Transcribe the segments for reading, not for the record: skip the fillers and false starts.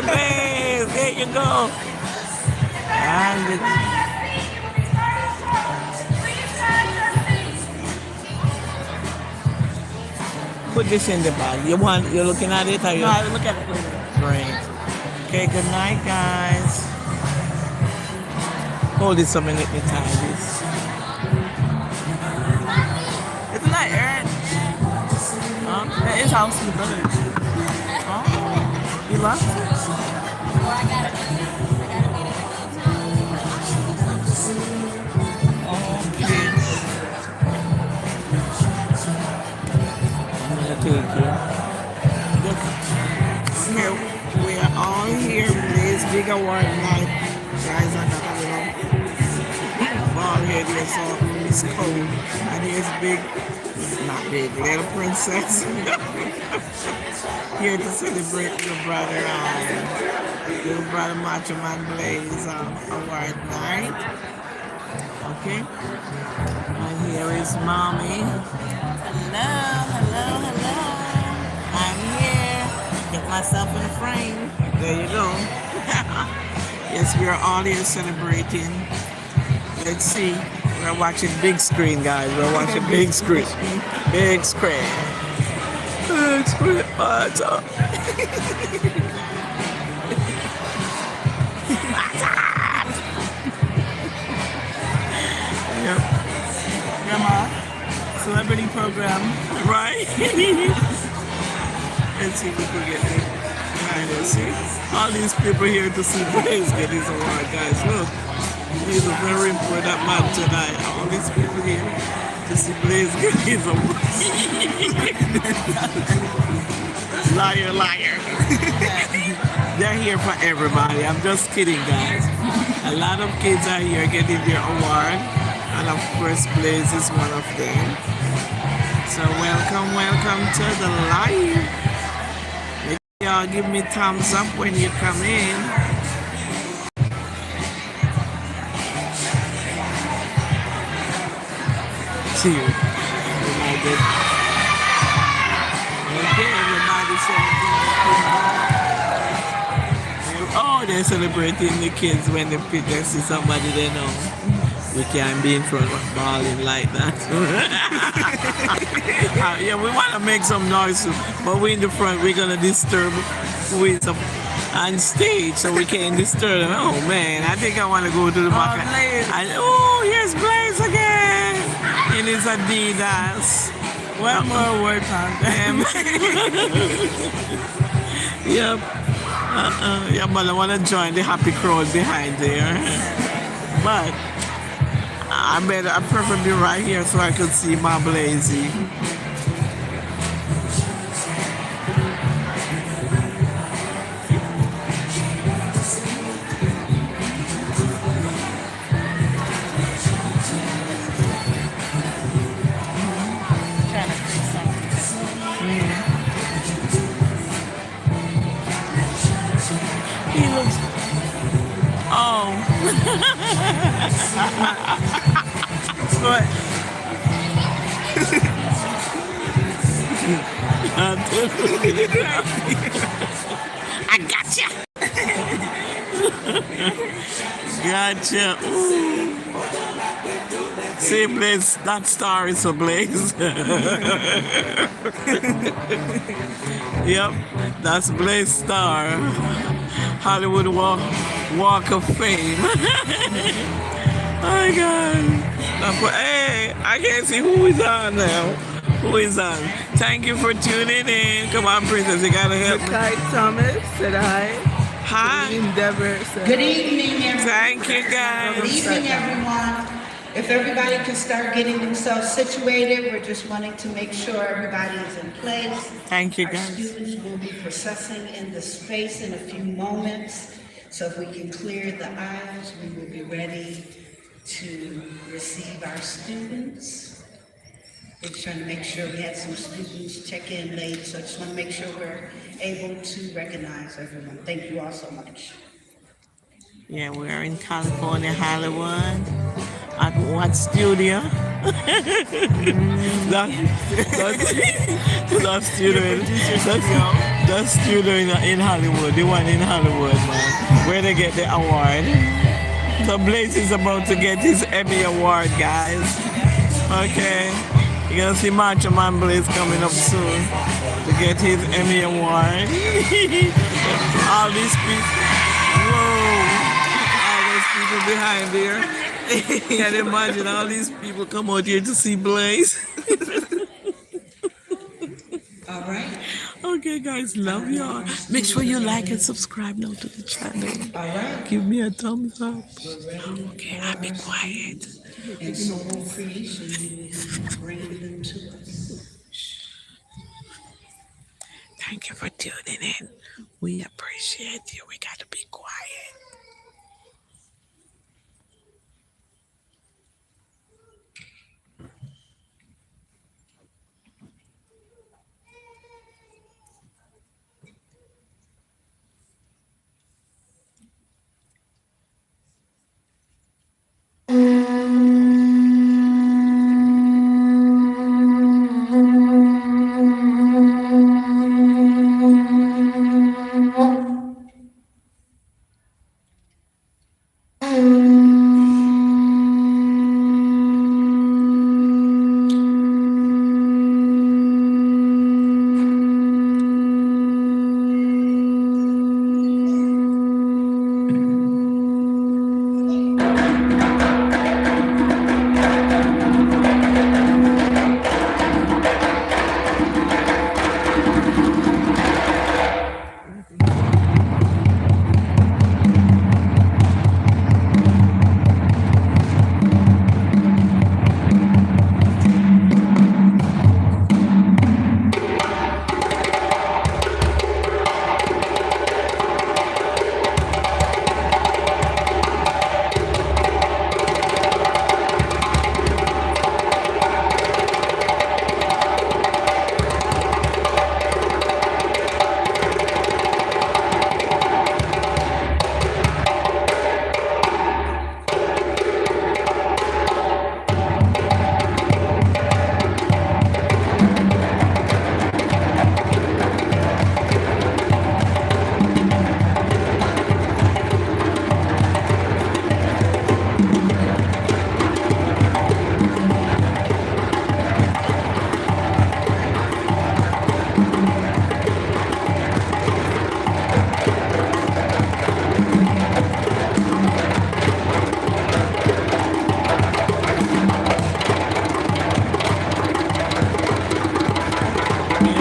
Blaize. There you go. And put this in the bag. You're looking at it? Or No, I will look at it later. Great. Okay, good night, guys. Hold it so many let me tie this. Isn't that Aaron? That is housekeeper. Oh, you left? Okay. I'm gonna take you. Look. Okay, we are all here. Blaize big award night. Guys, I got a little ball here there, so it's cold. And here's big, not big, little princess. Here to celebrate your brother, little brother Macho Man Blaize award night. Okay. And here is mommy. Hello. I'm here. Get myself in the frame. There you go. Yes, we are all here celebrating. Let's see. We're watching big screen, guys. We're watching big screen. Big screen. Big screen. What's up? What's up? Yep. Grandma, celebrity program. Right? Let's see if we can get it. Let's see. All these people here to see Blaize get his award, guys. Look. He's a very important man tonight. All these people here to see Blaize get his award. Liar. They're here for everybody. I'm just kidding, guys. A lot of kids are here getting their award. And of course, Blaize is one of them. So welcome to the live. Make y'all give me thumbs up when you come in. See you. United. Okay, everybody celebrating. Oh, they're celebrating the kids when they see somebody they know. We can't be in front of balling like that. Yeah, we want to make some noise, but we in the front, we're going to disturb who is up on stage, so we can't disturb them. Oh man, I think I want to go to the back. Oh, here's Blaize again in his Adidas. One more word on them. Yep. Yeah, but I want to join the happy crowd behind there. But I prefer be right here so I could see my Blaize. He looks. Oh. What? I gotcha. Gotcha. Ooh. See, Blaize, that star is a Blaize. Yep, that's Blaize star. Hollywood Walk of Fame. Oh my God. Hey, I can't see who is on now. Who is on? Thank you for tuning in. Come on, Princess, you gotta help me. Kai Thomas said hi. Hi. Endeavor said Good evening, everyone. Thank you, guys. Good evening, everyone. If everybody can start getting themselves situated, we're just wanting to make sure everybody is in place. Thank you, Our guys. students will be processing in the space in a few moments. So if we can clear the aisles, we will be ready to receive our students. We're trying to make sure we had some students check in late, so I just want to make sure we're able to recognize everyone. Thank you all so much. Yeah, we're in California, Hollywood. At what studio? That studio. The studio in Hollywood, the one in Hollywood, man, where they get the award. So Blaize is about to get his Emmy award, guys. Okay, you're gonna see Macho Man Blaize coming up soon to get his Emmy award. All these people, whoa, all those people behind there. Can you imagine all these people come out here to see Blaize? All right. Okay, guys, love y'all. Make sure you like and subscribe now to the channel. All right. Give me a thumbs up. We're ready. Okay, I'll be quiet. And so all creation is bringing them to us. Thank you for tuning in. We appreciate you. We got to be quiet.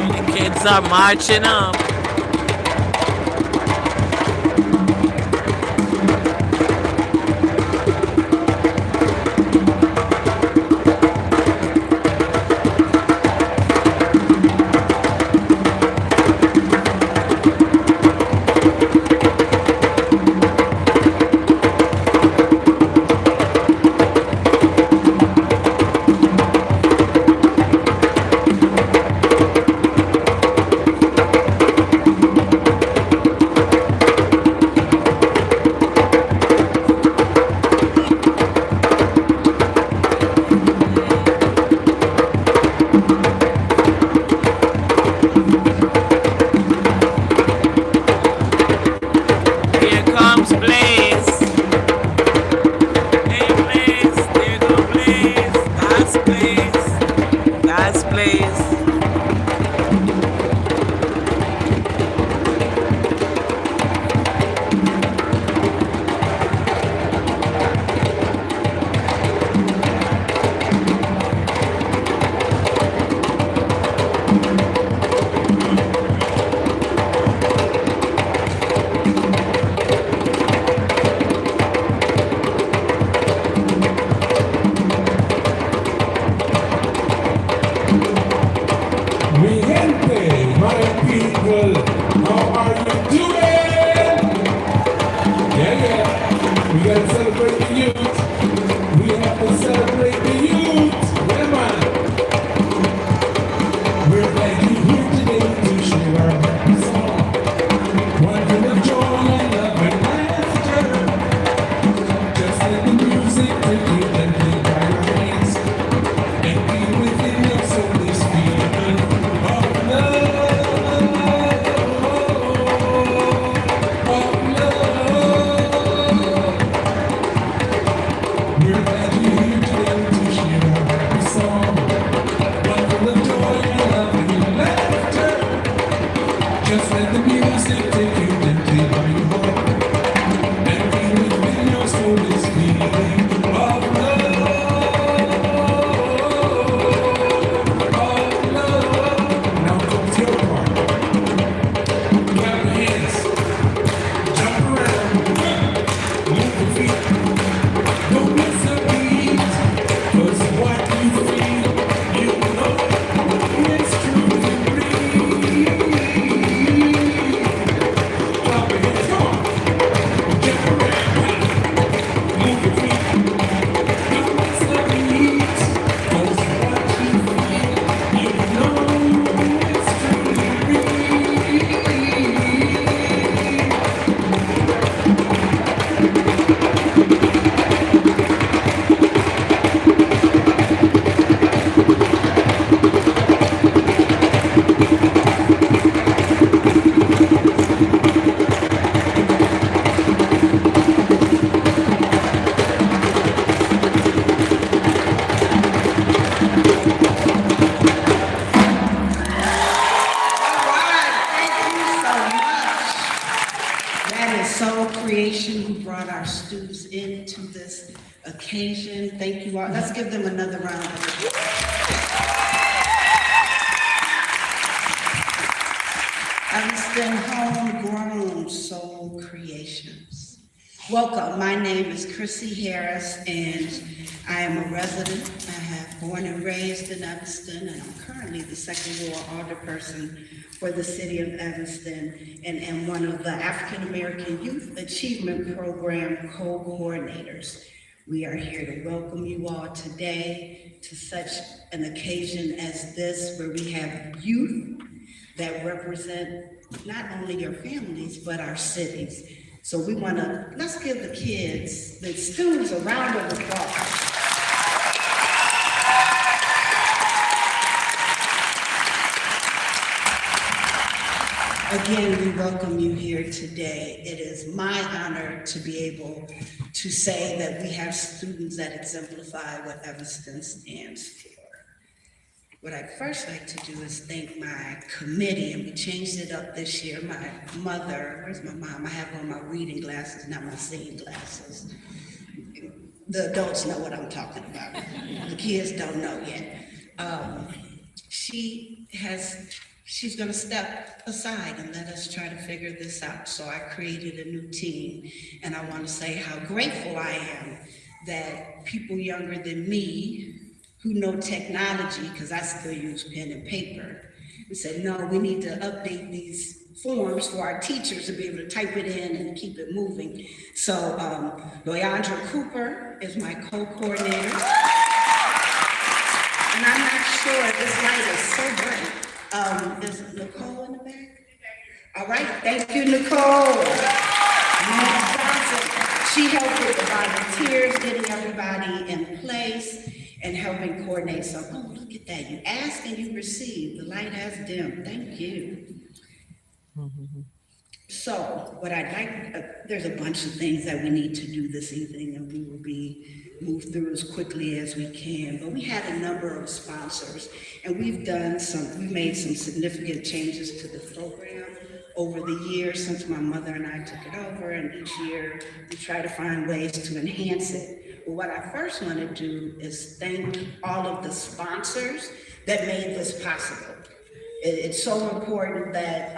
The kids are marching up. Here comes Blaize. Hey Blaize, there you go Blaize. That's Blaize. That's Blaize. Mi gente, my people, how are you doing? Yeah. We gotta celebrate the youth. We have to celebrate the youth. Yeah, man. We're glad you're here today to share our happy song. One full of joy and love and laughter. Just let the music take you and play by your hands. And be within your soul this feeling of love. our students into this occasion. Thank you all. Let's give them another round of applause. Evanston Homegrown Soul Creations. Welcome, my name is Chrissy Harris, and I am a resident. I have born and raised in Evanston, and I'm currently the second ward alderperson for the city of Evanston, and am one of the African American Youth Achievement Program co-coordinators. We are here to welcome you all today to such an occasion as this, where we have youth that represent not only your families, but our cities. So we let's give the kids, the students, a round of applause. Again, we welcome you here today. It is my honor to be able to say that we have students that exemplify what Evanston stands for. What I'd first like to do is thank my committee, and we changed it up this year. My mother, where's my mom? I have on my reading glasses, not my seeing glasses. The adults know what I'm talking about. The kids don't know yet. She's gonna step aside and let us try to figure this out. So I created a new team, and I wanna say how grateful I am that people younger than me who know technology, because I still use pen and paper, and said, no, we need to update these forms for our teachers to be able to type it in and keep it moving. So Loyandra Cooper is my co-coordinator. And I'm not sure, this light is so bright. Is Nicole in the back? All right, thank you, Nicole. Ms. Johnson, she helped with the volunteers, getting everybody in place, and helping coordinate something. Oh, look at that. You asked and you received. The light has dimmed. Thank you. So what I'd like, there's a bunch of things that we need to do this evening, and we will be moved through as quickly as we can. But we had a number of sponsors, and we've made some significant changes to the program over the years since my mother and I took it over, and each year we try to find ways to enhance it. But what I first want to do is thank all of the sponsors that made this possible. It's so important that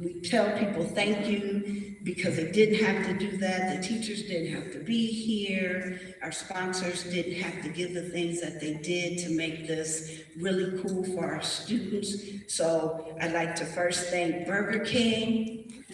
we tell people thank you, because they didn't have to do that. The teachers didn't have to be here. Our sponsors didn't have to give the things that they did to make this really cool for our students. So I'd like to first thank Burger King.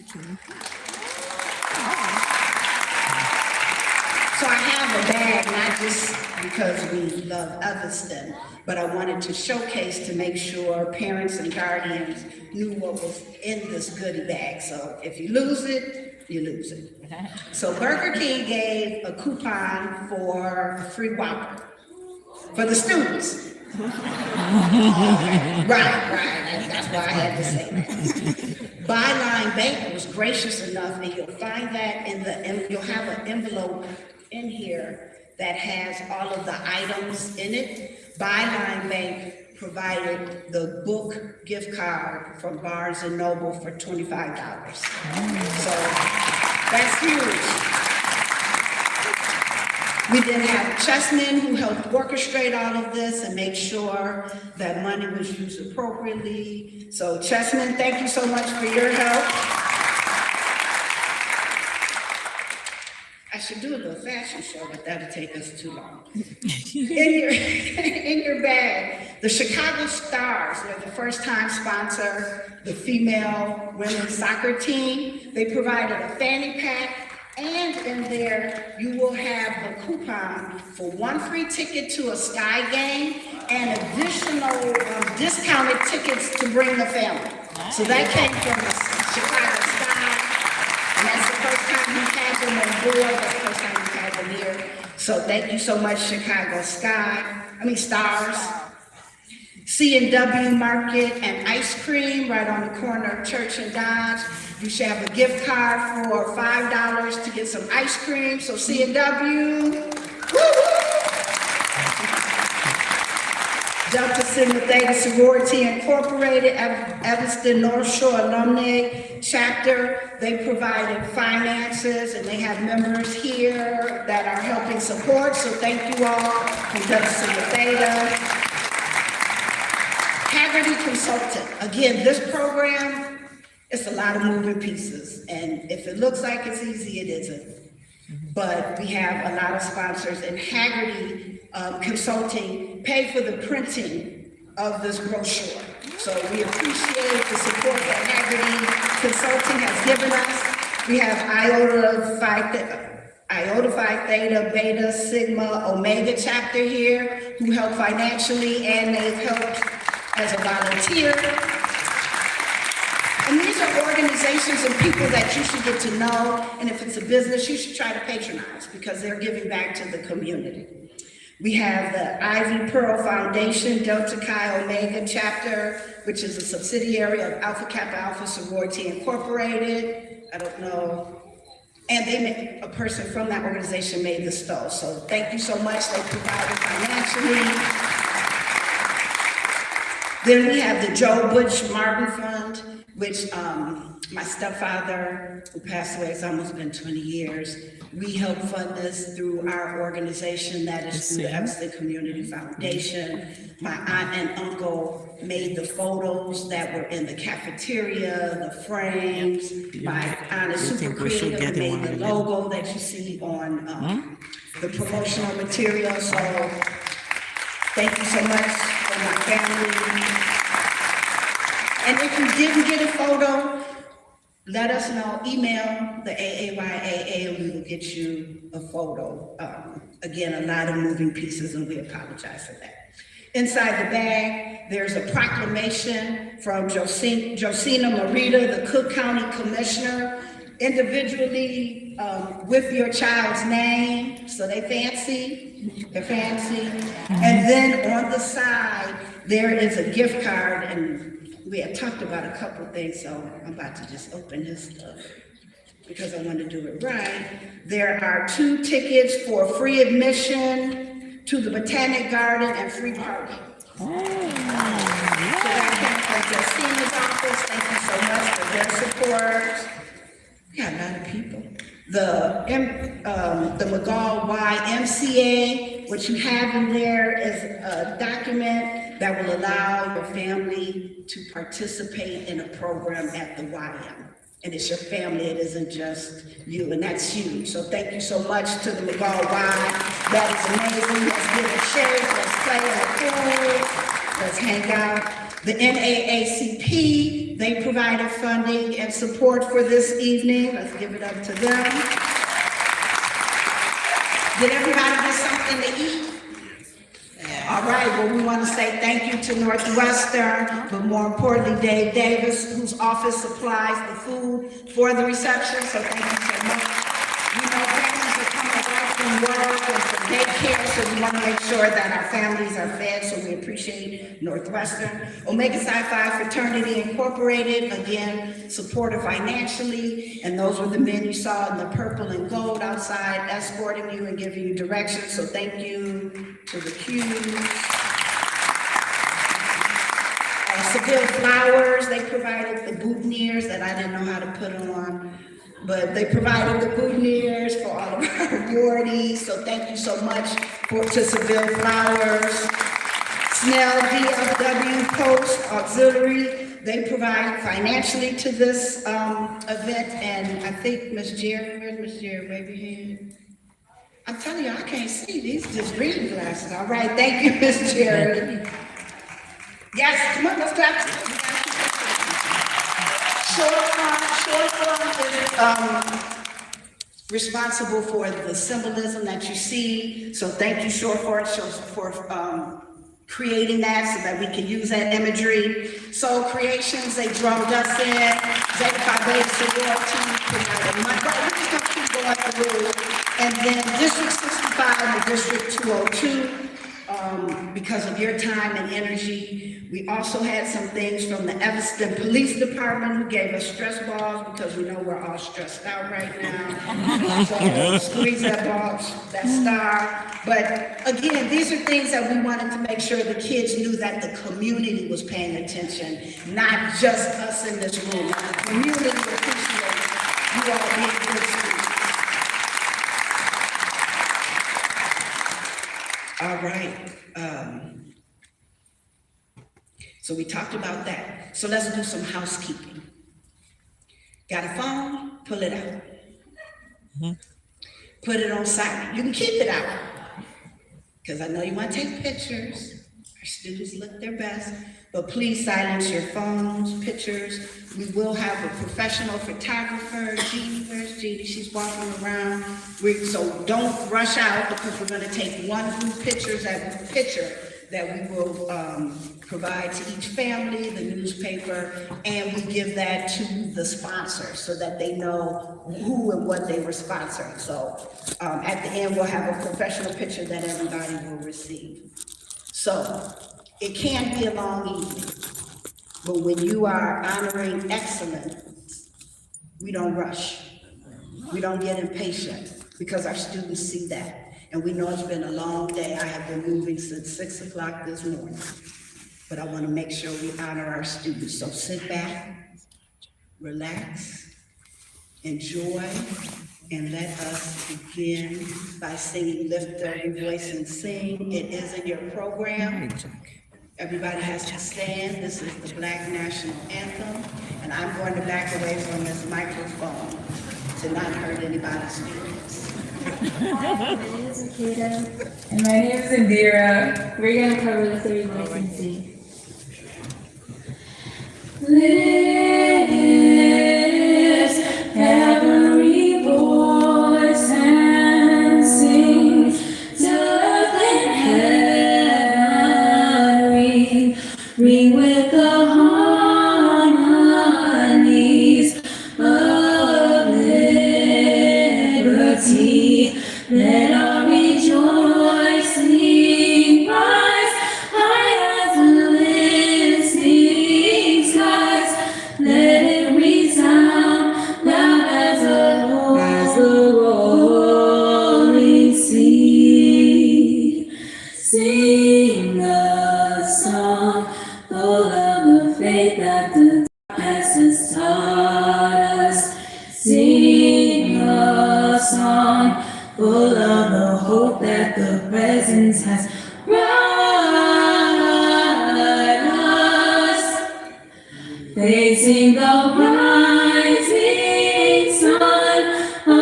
So I have a bag, not just because we love Evanston, but I wanted to showcase to make sure parents and guardians knew what was in this goodie bag. So if you lose it, you lose it. So Burger King gave a coupon for a free Whopper for the students. Right, that's why I had to say that. Byline Bank was gracious enough, and you'll find that you'll have an envelope in here that has all of the items in it. Byline Bank provided the book gift card from Barnes and Noble for $25. So that's huge. We then have Chessman, who helped orchestrate all of this and make sure that money was used appropriately. So Chessman, thank you so much for your help. I should do a little fashion show, but that'll take us too long. In your bag, the Chicago Stars, they're the first-time sponsor, the female women's soccer team. They provided a fanny pack, and in there, you will have a coupon for one free ticket to a Sky game and additional discounted tickets to bring the family. So that came from the Chicago Stars. And that's the first time we've had them on board, that's the first time we've had them here. So thank you so much, Chicago Stars. C&W Market and Ice Cream right on the corner of Church and Dodge. You should have a gift card for $5 to get some ice cream. So C&W. Delta Sigma Theta Sorority Incorporated, Evanston North Shore Alumni Chapter. They provided finances and they have members here that are helping support, so thank you all from Delta Sigma Theta. Haggerty Consultant. Again, this program, it's a lot of moving pieces, and if it looks like it's easy, it isn't. But we have a lot of sponsors, and Haggerty Consulting paid for the printing of this brochure. So we appreciate the support that Haggerty Consulting has given us. We have Iota Phi Theta Beta Sigma Omega chapter here who help financially, and they've helped as a volunteer. And these are organizations and people that you should get to know, and if it's a business, you should try to patronize because they're giving back to the community. We have the Ivy Pearl Foundation, Delta Chi Omega chapter, which is a subsidiary of Alpha Kappa Alpha Sorority Incorporated. I don't know. And a person from that organization made the stove. So thank you so much. They provided financially. Then we have the Joe Butch Martin Fund, which my stepfather, who passed away, it's almost been 20 years. We help fund this through our organization that is through the Evanston Community Foundation. My aunt and uncle made the photos that were in the cafeteria, the frames. My aunt is super creative and made the logo that you see on the promotional material. So thank you so much for my family. And if you didn't get a photo, let us know, email the AAYAA and we will get you a photo. Again, a lot of moving pieces and we apologize for that. Inside the bag, there's a proclamation from Josina Morita, the Cook County Commissioner, individually with your child's name, so they're fancy. And then on the side, there is a gift card, and we had talked about a couple things, so I'm about to just open this stuff because I want to do it right. There are 2 tickets for free admission to the Botanic Garden and free parking. So that came from Justina's office. Thank you so much for their support. We got a lot of people. The McGall YMCA, what you have in there is a document that will allow your family to participate in a program at the YM. And it's your family, it isn't just you, and that's huge. So thank you so much to the McGall Y. That is amazing. Let's get a shake, let's play in the pool, let's hang out. The NAACP, they provided funding and support for this evening. Let's give it up to them. Did everybody get something to eat? All right, well, we want to say thank you to Northwestern, but more importantly, Dave Davis, whose office supplies the food for the reception, so thank you so much. We know families are coming back from work and from daycare, so we want to make sure that our families are fed, so we appreciate Northwestern. Omega Psi Phi Fraternity Incorporated, again, supported financially, and those were the men you saw in the purple and gold outside escorting you and giving you directions, so thank you to the Qs. Seville Flowers, they provided the boutonnieres that I didn't know how to put on, but they provided the boutonnieres for all of our awardees, so thank you so much to Seville Flowers. Snell VFW Post Auxiliary, they provide financially to this event, and I think Ms. Jerry, where's Ms. Jerry, wave your hand. I'm telling you, I can't see, these just reading glasses. All right, thank you, Ms. Jerry. Yes, come on, let's clap. Short Front is responsible for the symbolism that you see. So thank you, Short Front, for creating that so that we can use that imagery. Soul Creations, they drummed us in. Zeta Phi Beta Sorority provided money. But we just keep going through. And then District 65 and District 202, because of your time and energy, We also had some things from the Evanston Police Department who gave us stress balls because we know we're all stressed out right now. So squeeze that ball, that star. But again, these are things that we wanted to make sure the kids knew that the community was paying attention, not just us in this room. The community appreciates you all being good students. All right. So we talked about that. So let's do some housekeeping. Got a phone? Pull it out. Put it on silent. You can keep it out because I know you want to take pictures. Our students look their best, but please silence your phones, pictures. We will have a professional photographer. Jeannie, where's Jeannie? She's walking around. So don't rush out because we're going to take one group picture that we will provide to each family, the newspaper, and we give that to the sponsor so that they know who and what they were sponsoring. So at the end, we'll have a professional picture that everybody will receive. So it can be a long evening, but when you are honoring excellence, we don't rush. We don't get impatient because our students see that. And we know it's been a long day. I have been moving since 6 o'clock this morning. But I want to make sure we honor our students. So sit back, relax, enjoy, and let us begin by singing Lift Every Voice and Sing. It is in your program. Everybody has to stand. This is the Black National Anthem. And I'm going to back away from this microphone to not hurt anybody's feelings. My name is Akita. And my name is Indira. We're going to cover the third voice and sing. Lift every voice and sing till earth and heaven ring with the harmonies of liberty. Let our rejoicing rise high as the listening skies. Let it resound loud as the rolling sea. Sing a song full of the faith that the darkness has taught us. Sing a song full of the hope that the presence has brought us. Facing the rising sun of a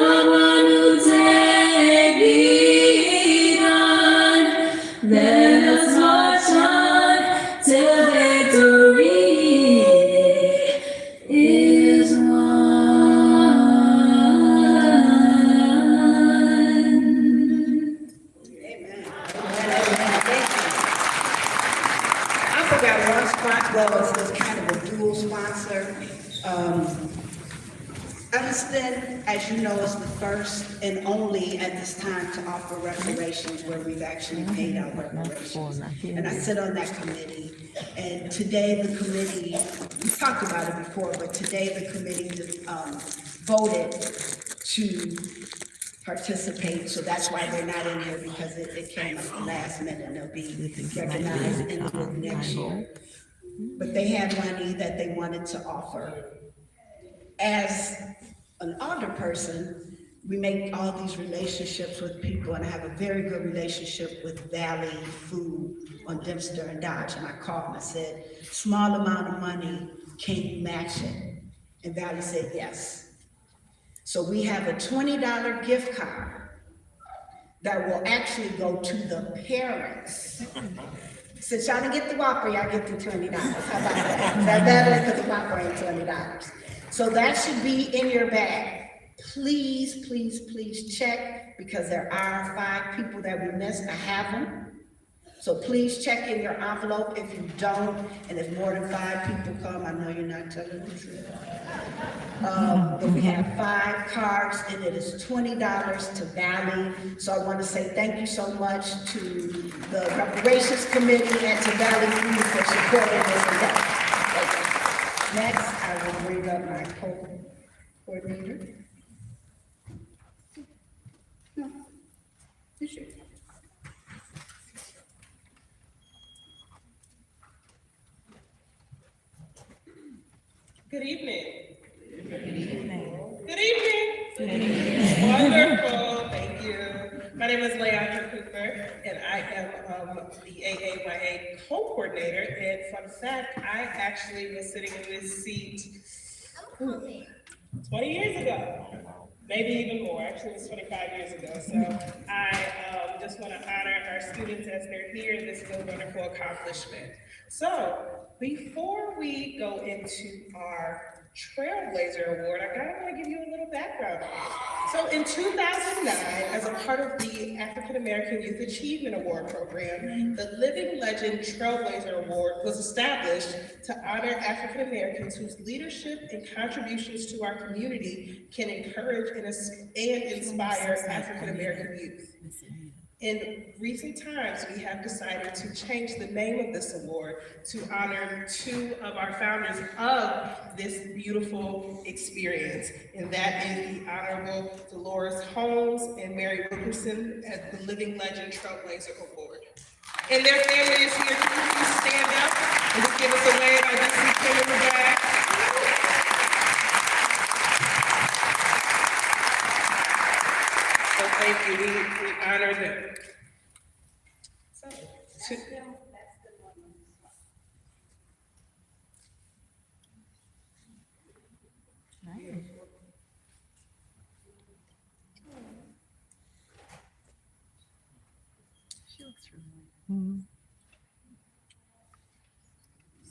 new day begun. Let us march on till victory is won. Amen. I forgot one sponsor. Well, it's kind of a dual sponsor. Evanston, as you know, is the first and only at this time to offer reparations where we've actually paid out reparations. And I sit on that committee. And today the committee, we talked about it before, but today the committee voted to participate. So that's why they're not in here, because it came at the last minute. They'll be recognized in the book next year. But they had money that they wanted to offer. As an older person, we make all these relationships with people, and I have a very good relationship with Valley Food on Dempster and Dodge. And I called and I said, small amount of money, can you match it? And Valley said yes. So we have a $20 gift card that will actually go to the parents. Since y'all didn't get the Whopper, y'all get the $20. How about that? That better because the Whopper ain't $20. So that should be in your bag. Please, please, please check, because there are 5 people that we missed. I have them. So please check in your envelope if you don't, and if more than 5 people come, I know you're not telling the truth. But we have 5 cards, and it is $20 to Valley. So I want to say thank you so much to the Reparations Committee and to Valley Food for supporting this event. Next, I will bring up my co-coordinator. No, it's you. Good evening. Good evening. Wonderful, thank you. My name is Leandra Cooper, and I am the AAYA co-coordinator. And fun fact, I actually was sitting in this seat 20 years ago, maybe even more. Actually, it was 25 years ago. So I just want to honor our students as they're here. This is a wonderful accomplishment. So before we go into our Trailblazer Award, I kind of want to give you a little background on it. So in 2009, as a part of the African American Youth Achievement Award program, the Living Legend Trailblazer Award was established to honor African Americans whose leadership and contributions to our community can encourage and inspire African American youth. In recent times, we have decided to change the name of this award to honor 2 of our founders of this beautiful experience, and that is the Honorable Dolores Holmes and Mary Wilkerson at the Living Legend Trailblazer Award. And their family is here. Can you please stand up and just give us a wave? I just see Kim in the back. So thank you. We honor them. So,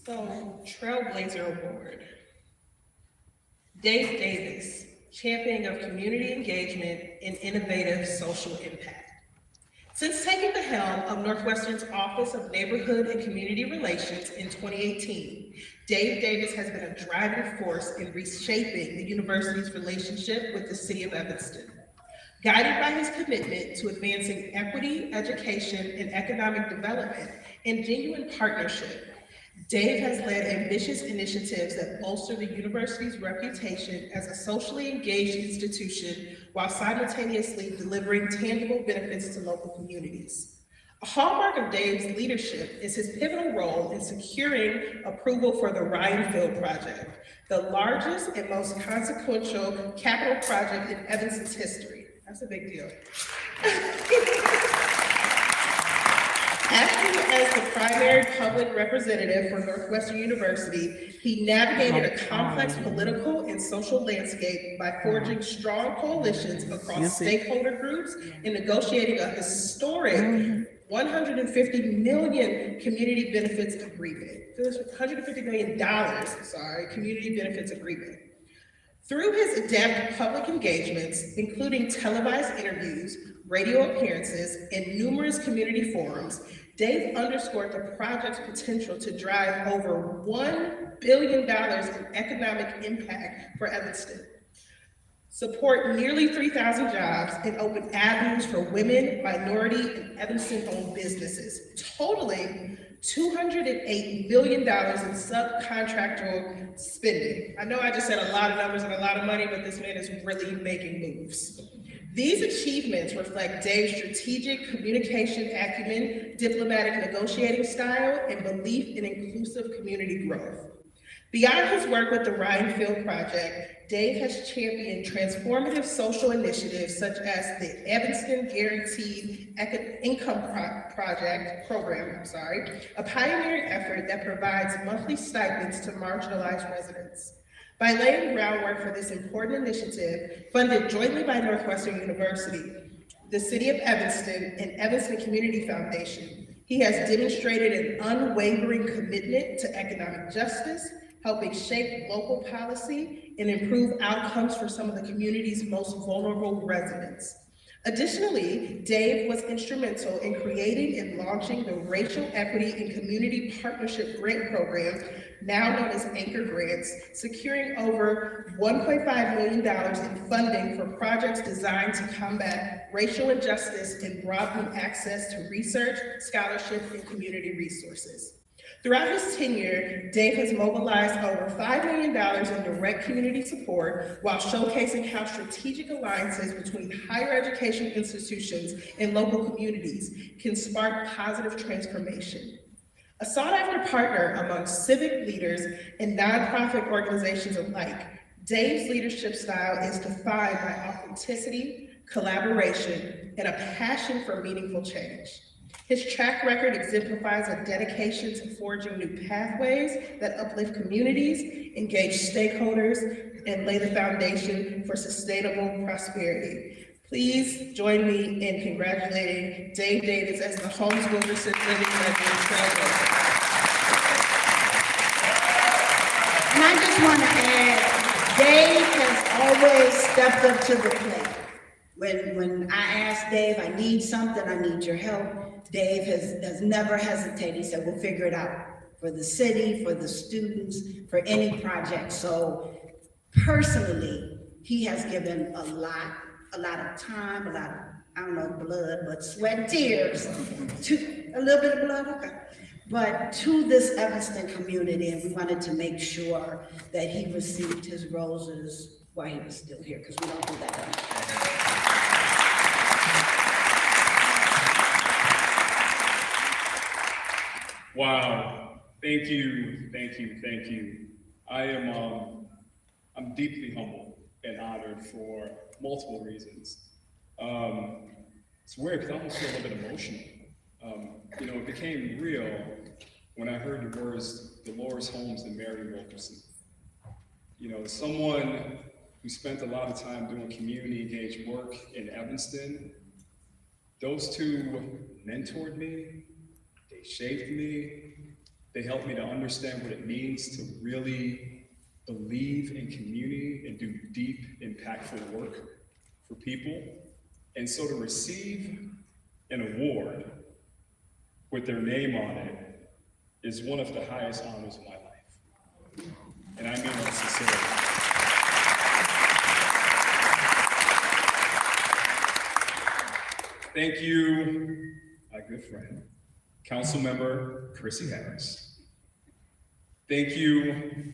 So, Trailblazer Award. Dave Davis, champion of community engagement and innovative social impact. Since taking the helm of Northwestern's Office of Neighborhood and Community Relations in 2018, Dave Davis has been a driving force in reshaping the university's relationship with the city of Evanston. Guided by his commitment to advancing equity, education, and economic development and genuine partnership, Dave has led ambitious initiatives that bolster the university's reputation as a socially engaged institution while simultaneously delivering tangible benefits to local communities. A hallmark of Dave's leadership is his pivotal role in securing approval for the Ryan Field project, the largest and most consequential capital project in Evanston's history. That's a big deal. Acting as the primary public representative for Northwestern University, he navigated a complex political and social landscape by forging strong coalitions across stakeholder groups and negotiating a historic $150 million community benefits agreement. $150 million, community benefits agreement. Through his adept public engagements, including televised interviews, radio appearances, and numerous community forums, Dave underscored the project's potential to drive over $1 billion in economic impact for Evanston, support nearly 3,000 jobs, and open avenues for women, minority, and Evanston-owned businesses, totaling $208 million in subcontractual spending. I know I just said a lot of numbers and a lot of money, but this man is really making moves. These achievements reflect Dave's strategic communication acumen, diplomatic negotiating style, and belief in inclusive community growth. Beyond his work with the Ryan Field Project, Dave has championed transformative social initiatives such as the Evanston Guaranteed Income Program, a pioneering effort that provides monthly stipends to marginalized residents. By laying groundwork for this important initiative, funded jointly by Northwestern University, the City of Evanston, and Evanston Community Foundation, he has demonstrated an unwavering commitment to economic justice, helping shape local policy and improve outcomes for some of the community's most vulnerable residents. Additionally, Dave was instrumental in creating and launching the Racial Equity and Community Partnership Grant Program, now known as Anchor Grants, securing over $1.5 million in funding for projects designed to combat racial injustice and broaden access to research, scholarship, and community resources. Throughout his tenure, Dave has mobilized over $5 million in direct community support while showcasing how strategic alliances between higher education institutions and local communities can spark positive transformation. A sought-after partner among civic leaders and nonprofit organizations alike, Dave's leadership style is defined by authenticity, collaboration, and a passion for meaningful change. His track record exemplifies a dedication to forging new pathways that uplift communities, engage stakeholders, and lay the foundation for sustainable prosperity. Please join me in congratulating Dave Davis as the Homeschool Assistant Living Legend Trailblazer. And I just want to add, Dave has always stepped up to the plate. When I asked Dave, I need something, I need your help, Dave has never hesitated. He said, we'll figure it out for the city, for the students, for any project. So personally, he has given a lot of time, a lot of, I don't know, blood, but sweat and tears, a little bit of blood, okay. But to this Evanston community, and we wanted to make sure that he received his roses while he was still here, because we don't do that anymore. Wow, thank you, thank you, thank you. I'm deeply humbled and honored for multiple reasons. It's weird because I almost feel a little bit emotional. It became real when I heard the words Dolores Holmes and Mary Wilkerson. Someone who spent a lot of time doing community engaged work in Evanston. Those two mentored me. They shaped me. They helped me to understand what it means to really believe in community and do deep, impactful work for people. And so to receive an award with their name on it is one of the highest honors of my life. And I mean that sincerely. Thank you, my good friend, Councilmember Chrissy Harris. Thank you,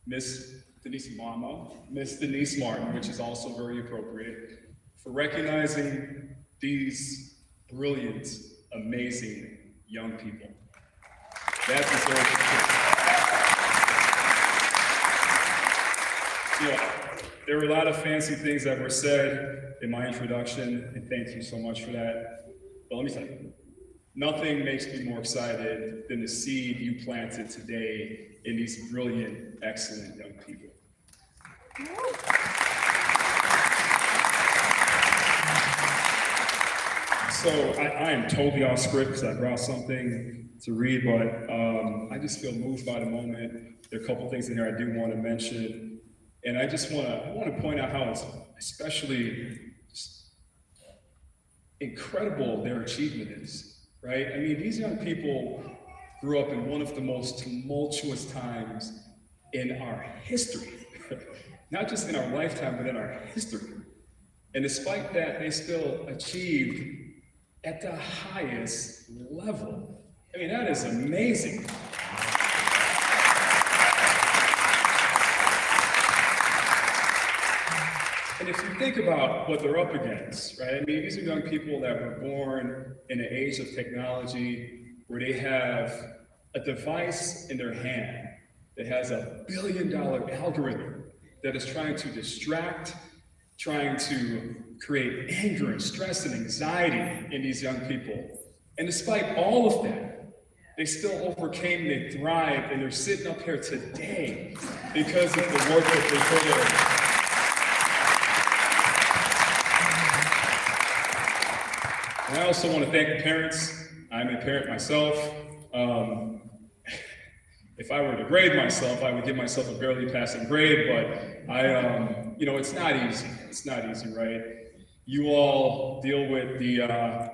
Miss Denise Martin, which is also very appropriate, for recognizing these brilliant, amazing young people. That deserves it. There were a lot of fancy things that were said in my introduction, and thank you so much for that. But let me tell you, nothing makes me more excited than the seed you planted today in these brilliant, excellent young people. So I am totally off script because I brought something to read, but I just feel moved by the moment. There are a couple things in there I do want to mention. And I just want to point out how it's especially incredible their achievement is, right? I mean, these young people grew up in one of the most tumultuous times in our history, not just in our lifetime, but in our history. And despite that, they still achieved at the highest level. I mean, that is amazing. And if you think about what they're up against, right? I mean, these are young people that were born in an age of technology where they have a device in their hand that has $1 billion algorithm that is trying to distract, trying to create anger and stress and anxiety in these young people. And despite all of that, they still overcame, they thrived, and they're sitting up here today because of the work that they put in. And I also want to thank the parents. I'm a parent myself. If I were to grade myself, I would give myself a barely passing grade, but it's not easy. It's not easy, right? You all deal with the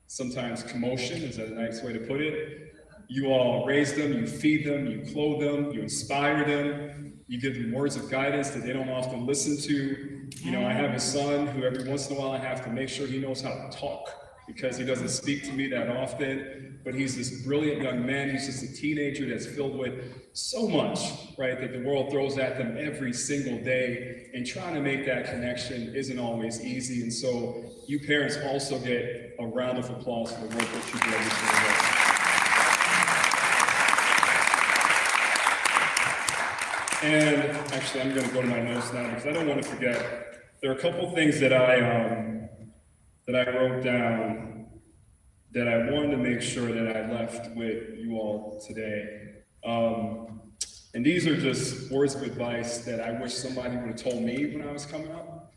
sometimes commotion, is that a nice way to put it? You all raise them, you feed them, you clothe them, you inspire them, you give them words of guidance that they don't often listen to. You know, I have a son who every once in a while I have to make sure he knows how to talk because he doesn't speak to me that often, but he's this brilliant young man. He's just a teenager that's filled with so much, right, that the world throws at them every single day, and trying to make that connection isn't always easy. And so you parents also get a round of applause for the work that you do every single day. And actually, I'm going to go to my notes now because I don't want to forget. There are a couple things that I wrote down that I wanted to make sure that I left with you all today. And these are just words of advice that I wish somebody would have told me when I was coming up.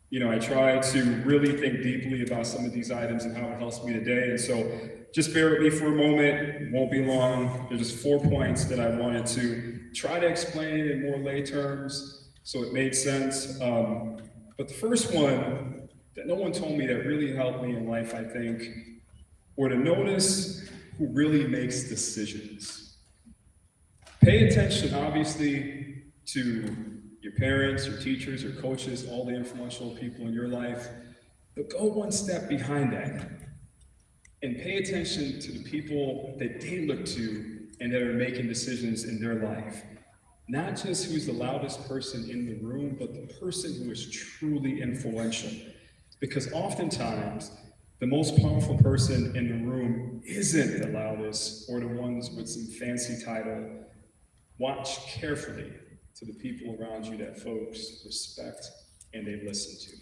You know, I try to really think deeply about some of these items and how it helps me today. And so just bear with me for a moment, it won't be long. There's just 4 points that I wanted to try to explain in more lay terms so it made sense. But the first one that no one told me that really helped me in life, I think, were to notice who really makes decisions. Pay attention, obviously, to your parents, your teachers, your coaches, all the influential people in your life, but go one step behind that and pay attention to the people that they look to and that are making decisions in their life. Not just who's the loudest person in the room, but the person who is truly influential. Because oftentimes, the most powerful person in the room isn't the loudest or the ones with some fancy title. Watch carefully to the people around you that folks respect and they listen to.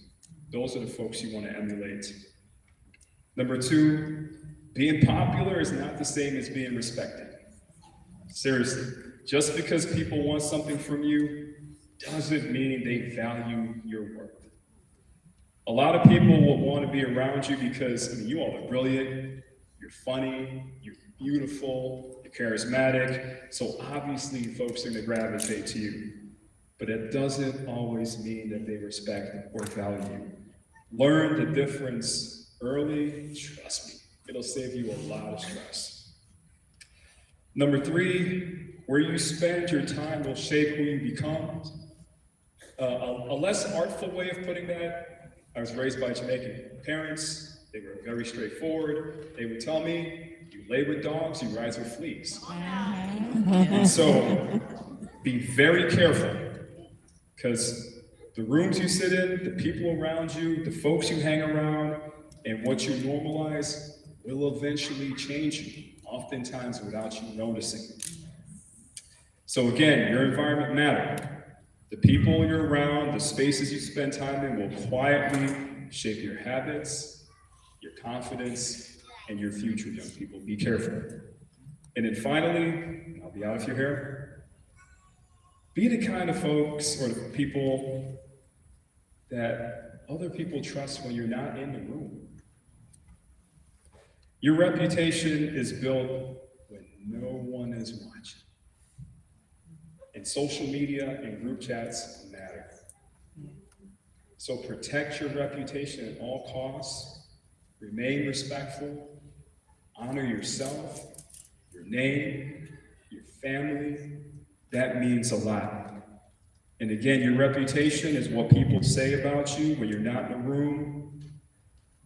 Those are the folks you want to emulate. Number 2, being popular is not the same as being respected. Seriously, just because people want something from you doesn't mean they value your worth. A lot of people will want to be around you because, I mean, you all are brilliant, you're funny, you're beautiful, you're charismatic, so obviously folks are going to gravitate to you. But it doesn't always mean that they respect or value you. Learn the difference early, trust me, it'll save you a lot of stress. Number 3, where you spend your time will shape who you become. A less artful way of putting that, I was raised by Jamaican parents. They were very straightforward. They would tell me, you lay with dogs, you rise with fleas. And so be very careful, because the rooms you sit in, the people around you, the folks you hang around, and what you normalize will eventually change you, oftentimes without you noticing. So again, your environment matters. The people you're around, the spaces you spend time in will quietly shape your habits, your confidence, and your future, young people. Be careful. And then finally, I'll be out of your hair, be the kind of folks or the people that other people trust when you're not in the room. Your reputation is built when no one is watching. And social media and group chats matter. So protect your reputation at all costs, remain respectful, honor yourself, your name, your family. That means a lot. And again, your reputation is what people say about you when you're not in the room.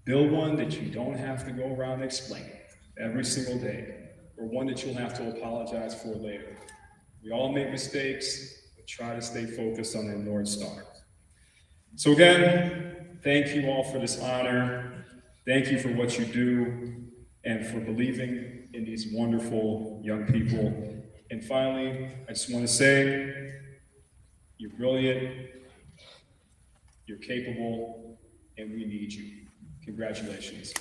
Build one that you don't have to go around explaining every single day, or one that you'll have to apologize for later. We all make mistakes, but try to stay focused on the North Star. So again, thank you all for this honor. Thank you for what you do and for believing in these wonderful young people. And finally, I just want to say, you're brilliant, you're capable, and we need you. Congratulations.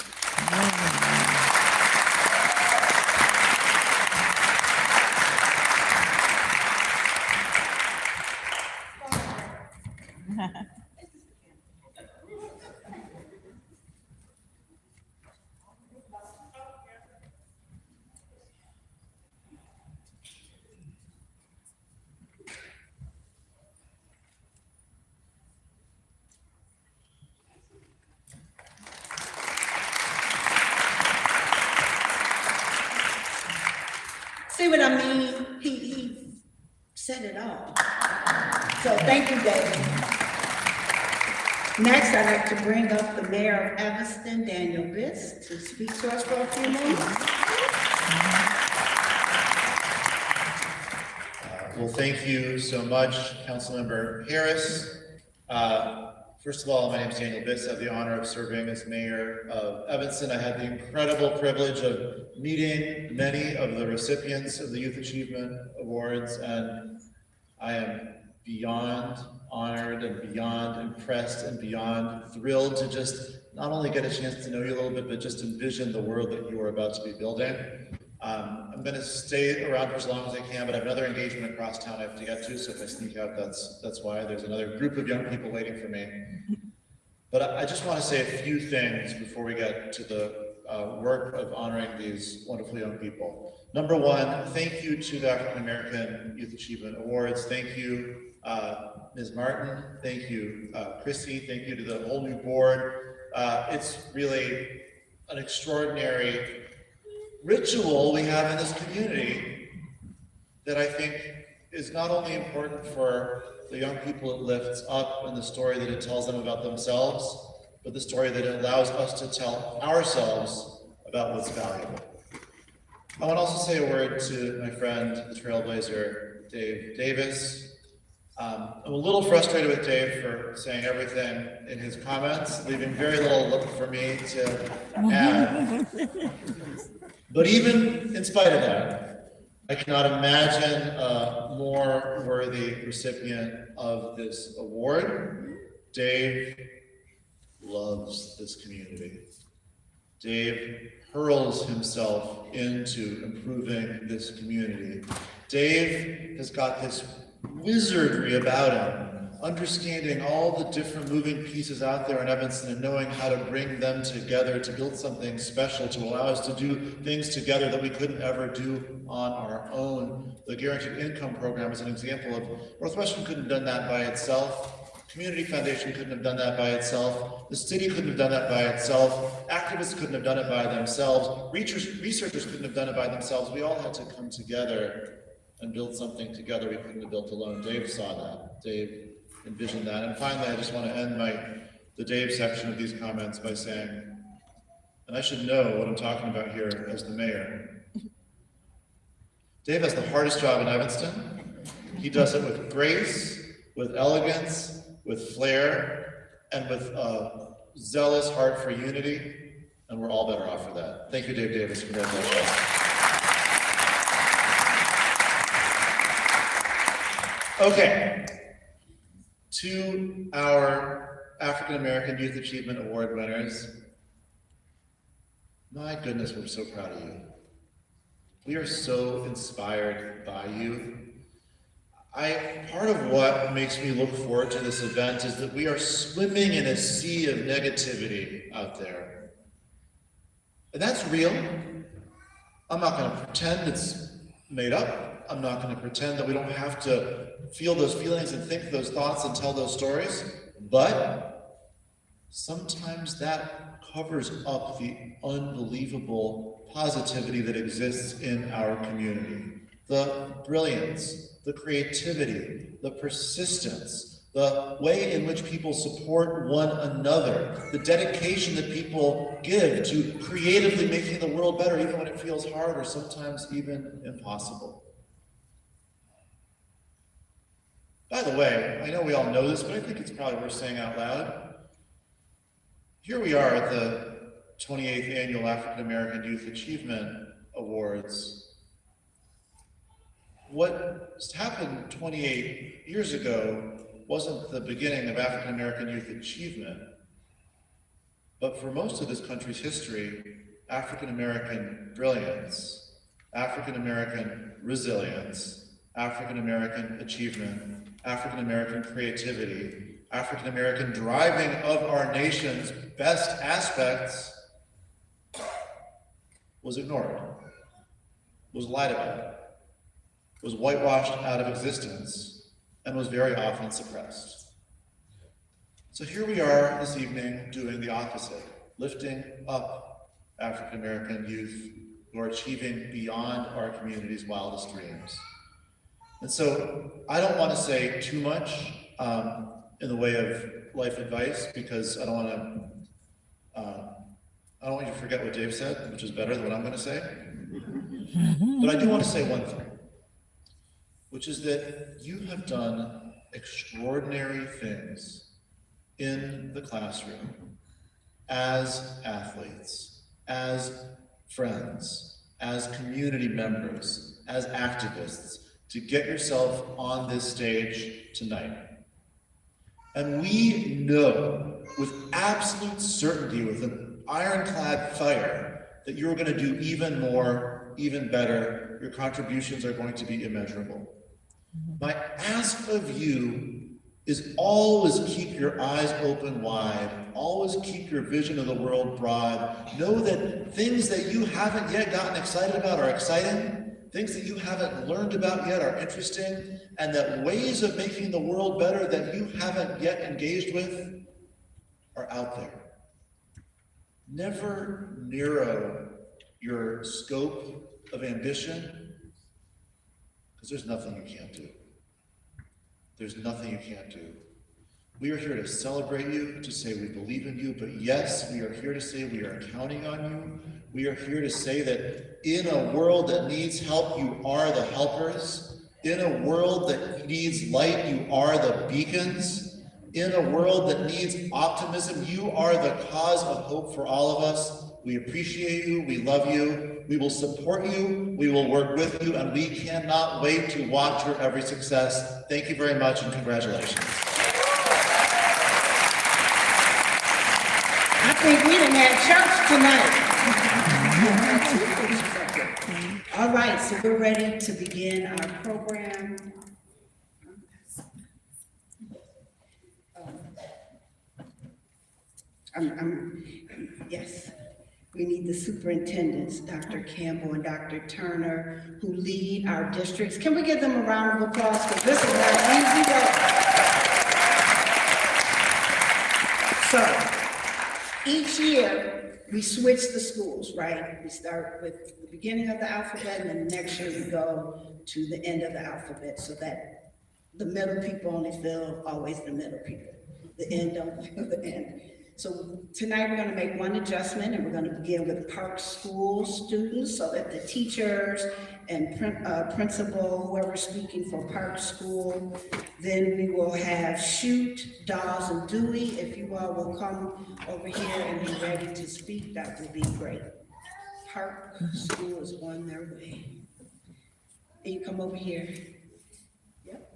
said it all. So thank you, David. Next, I'd like to bring up the mayor of Evanston, Daniel Biss, to speak to us for a few moments. Well, thank you so much, Councilmember Harris. First of all, my name is Daniel Biss. I have the honor of serving as mayor of Evanston. I had the incredible privilege of meeting many of the recipients of the Youth Achievement Awards, and I am beyond honored and beyond impressed and beyond thrilled to just not only get a chance to know you a little bit, but just envision the world that you are about to be building. I'm going to stay around for as long as I can, but I have another engagement across town I have to get to, so if I sneak out, that's why. There's another group of young people waiting for me. But I just want to say a few things before we get to the work of honoring these wonderful young people. Number one, thank you to the African American Youth Achievement Awards. Thank you, Ms. Martin. Thank you, Chrissy. Thank you to the whole new board. It's really an extraordinary ritual we have in this community that I think is not only important for the young people it lifts up and the story that it tells them about themselves, but the story that it allows us to tell ourselves about what's valuable. I want to also say a word to my friend, the Trailblazer, Dave Davis. I'm a little frustrated with Dave for saying everything in his comments, leaving very little for me to add. But even in spite of that, I cannot imagine a more worthy recipient of this award. Dave loves this community. Dave hurls himself into improving this community. Dave has got this wizardry about him, understanding all the different moving pieces out there in Evanston and knowing how to bring them together to build something special, to allow us to do things together that we couldn't ever do on our own. The Guaranteed Income Program is an example of Northwestern couldn't have done that by itself. Community Foundation couldn't have done that by itself. The city couldn't have done that by itself. Activists couldn't have done it by themselves. Researchers couldn't have done it by themselves. We all had to come together and build something together we couldn't have built alone. Dave saw that. Dave envisioned that. And finally, I just want to end the Dave section of these comments by saying, and I should know what I'm talking about here as the mayor. Dave has the hardest job in Evanston. He does it with grace, with elegance, with flair, and with a zealous heart for unity, and we're all better off for that. Thank you, Dave Davis. Congratulations. Okay, to our African American Youth Achievement Award winners, my goodness, we're so proud of you. We are so inspired by you. Part of what makes me look forward to this event is that we are swimming in a sea of negativity out there. And that's real. I'm not going to pretend it's made up. I'm not going to pretend that we don't have to feel those feelings and think those thoughts and tell those stories. But sometimes that covers up the unbelievable positivity that exists in our community. The brilliance, the creativity, the persistence, the way in which people support one another, the dedication that people give to creatively making the world better, even when it feels hard or sometimes even impossible. By the way, I know we all know this, but I think it's probably worth saying out loud. Here we are at the 28th Annual African American Youth Achievement Awards. What happened 28 years ago wasn't the beginning of African American youth achievement, but for most of this country's history, African American brilliance, African American resilience, African American achievement, African American creativity, African American driving of our nation's best aspects was ignored, was lied about, was whitewashed out of existence, and was very often suppressed. So here we are this evening doing the opposite, lifting up African American youth who are achieving beyond our community's wildest dreams. And so I don't want to say too much in the way of life advice, because I don't want you to forget what Dave said, which is better than what I'm going to say. But I do want to say one thing, which is that you have done extraordinary things in the classroom as athletes, as friends, as community members, as activists, to get yourself on this stage tonight. And we know with absolute certainty, with an ironclad fire, that you're going to do even more, even better. Your contributions are going to be immeasurable. My ask of you is always keep your eyes open wide, always keep your vision of the world broad. Know that things that you haven't yet gotten excited about are exciting. Things that you haven't learned about yet are interesting, and that ways of making the world better that you haven't yet engaged with are out there. Never narrow your scope of ambition, because there's nothing you can't do. There's nothing you can't do. We are here to celebrate you, to say we believe in you, but yes, we are here to say we are counting on you. We are here to say that in a world that needs help, you are the helpers. In a world that needs light, you are the beacons. In a world that needs optimism, you are the cause of hope for all of us. We appreciate you, we love you, we will support you, we will work with you, and we cannot wait to watch your every success. Thank you very much, and congratulations. I think we done had church tonight. All right, so we're ready to begin our program. Yes, we need the superintendents, Dr. Campbell and Dr. Turner, who lead our districts. Can we give them a round of applause? Because this is not easy work. So, each year, we switch the schools, right? We start with the beginning of the alphabet, and then next year we go to the end of the alphabet, so that the middle people only feel always the middle people. The end don't feel the end. So tonight we're going to make one adjustment, and we're going to begin with Park School students, so that the teachers and principal, whoever's speaking for Park School, then we will have Shoot, Dawes, and Dewey. If you all will come over here and be ready to speak, that would be great. Park School is on their way. And you come over here. Yep.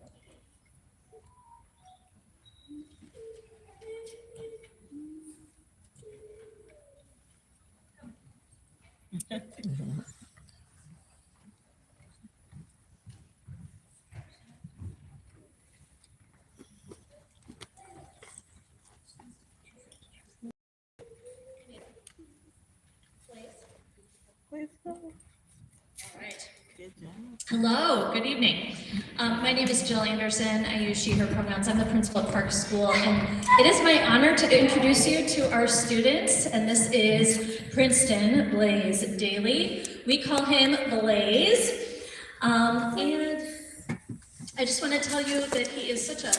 Hello, good evening. My name is Jill Anderson. I use she, her pronouns. I'm the principal at Park School, and it is my honor to introduce you to our students, and this is Princeton Blaize Daly. We call him Blaize, and I just want to tell you that he is such a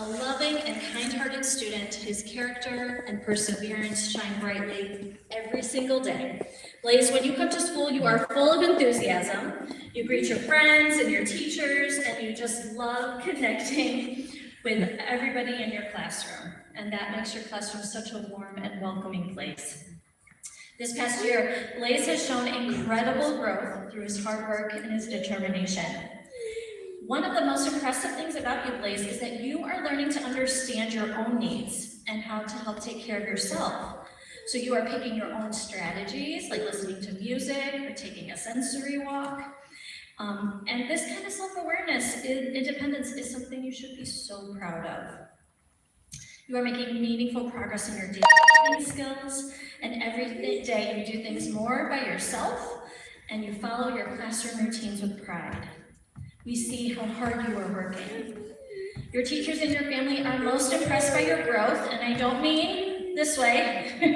loving and kind-hearted student. His character and perseverance shine brightly every single day. Blaize, when you come to school, you are full of enthusiasm. You greet your friends and your teachers, and you just love connecting with everybody in your classroom. And that makes your classroom such a warm and welcoming place. This past year, Blaize has shown incredible growth through his hard work and his determination. One of the most impressive things about you, Blaize, is that you are learning to understand your own needs and how to help take care of yourself. So you are picking your own strategies, like listening to music or taking a sensory walk. And this kind of self-awareness, independence, is something you should be so proud of. You are making meaningful progress in your daily skills, and every day you do things more by yourself, and you follow your classroom routines with pride. We see how hard you are working. Your teachers and your family are most impressed by your growth, and I don't mean this way. He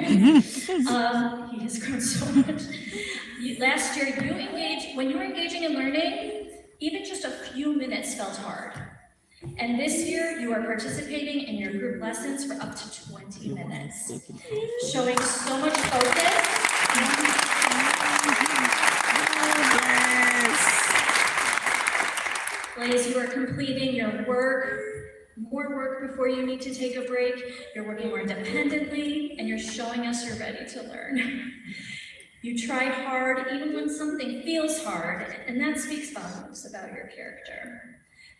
has grown so much. Last year, when you were engaging in learning, Even just a few minutes felt hard. And this year, you are participating in your group lessons for up to 20 minutes, showing so much focus. Blaize, you are completing your work, more work before you need to take a break. You're working more independently, and you're showing us you're ready to learn. You tried hard, even when something feels hard, and that speaks volumes about your character.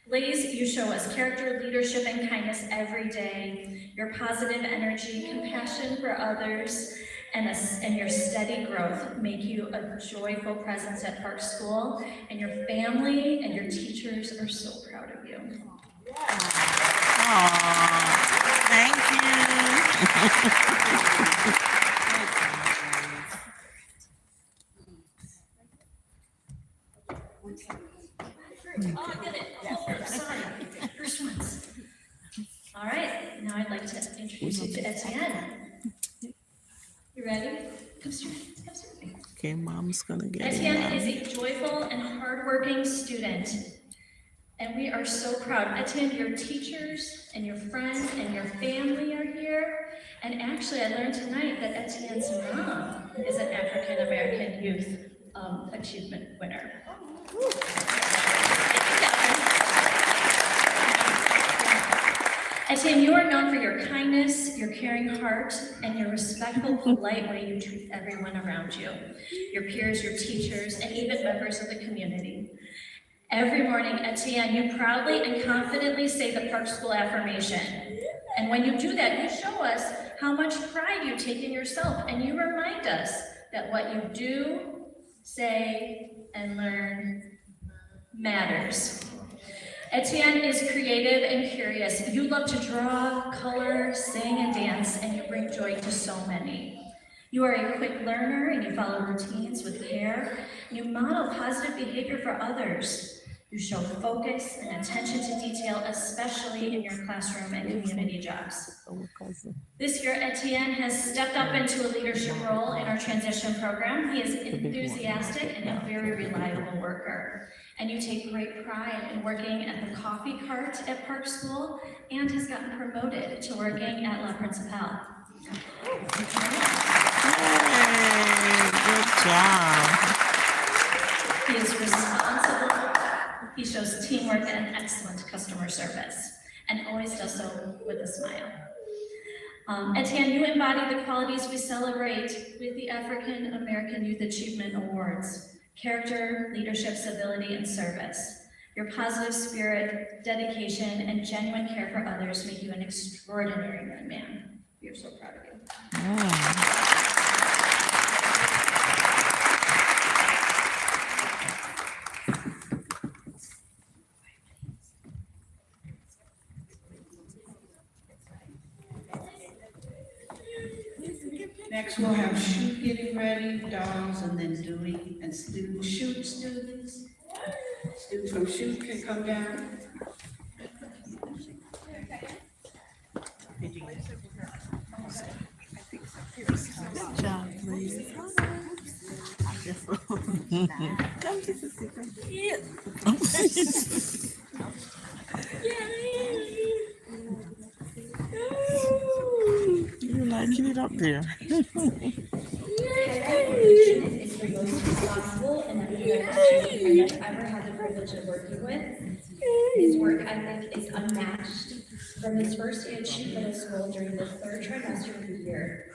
Blaize, you show us character, leadership, and kindness every day. Your positive energy, compassion for others, and your steady growth make you a joyful presence at Park School, and your family and your teachers are so proud of you. Thank Oh, I did it. Oh, sorry. First ones. All right, now I'd like to introduce you to Etienne. You ready? Come straight. Come straight. Okay, Mom's gonna get Etienne it. is a joyful and hardworking student, and we are so proud. Etienne, your teachers and your friends and your family are here. And actually, I learned tonight that Etienne's mom is an African American Youth Achievement winner. Etienne, you are known for your kindness, your caring heart, and your respectful, polite way you treat everyone around you, your peers, your teachers, and even members of the community. Every morning, Etienne, you proudly and confidently say the Park School affirmation. And when you do that, you show us how much pride you take in yourself, and you remind us that what you do, say, and learn matters. Etienne is creative and curious. You love to draw, color, sing, and dance, and you bring joy to so many. You are a quick learner, and you follow routines with care. You model positive behavior for others. You show focus and attention to detail, especially in your classroom and community jobs. This year, Etienne has stepped up into a leadership role in our transition program. He is enthusiastic and a very reliable worker. And you take great pride in working at the coffee cart at Park School and has gotten promoted to working at La Principale. Good job. He is responsible. He shows teamwork and excellent customer service, and always does so with a smile. Etienne, you embody the qualities we celebrate with the African American Youth Achievement Awards: character, leadership, civility, and service. Your positive spirit, dedication, and genuine care for others make you an extraordinary young man. We are so proud of you. Next, we'll have Shoot getting ready, dolls, and then Dewey and students. Shoot students. Students from Shoot can come down. Good job, please. Come to the You liking it up there? Is the most responsible and energetic I've ever had the privilege of working with. His work ethic is unmatched. From his first day at Shoot Middle School during the third trimester of the year,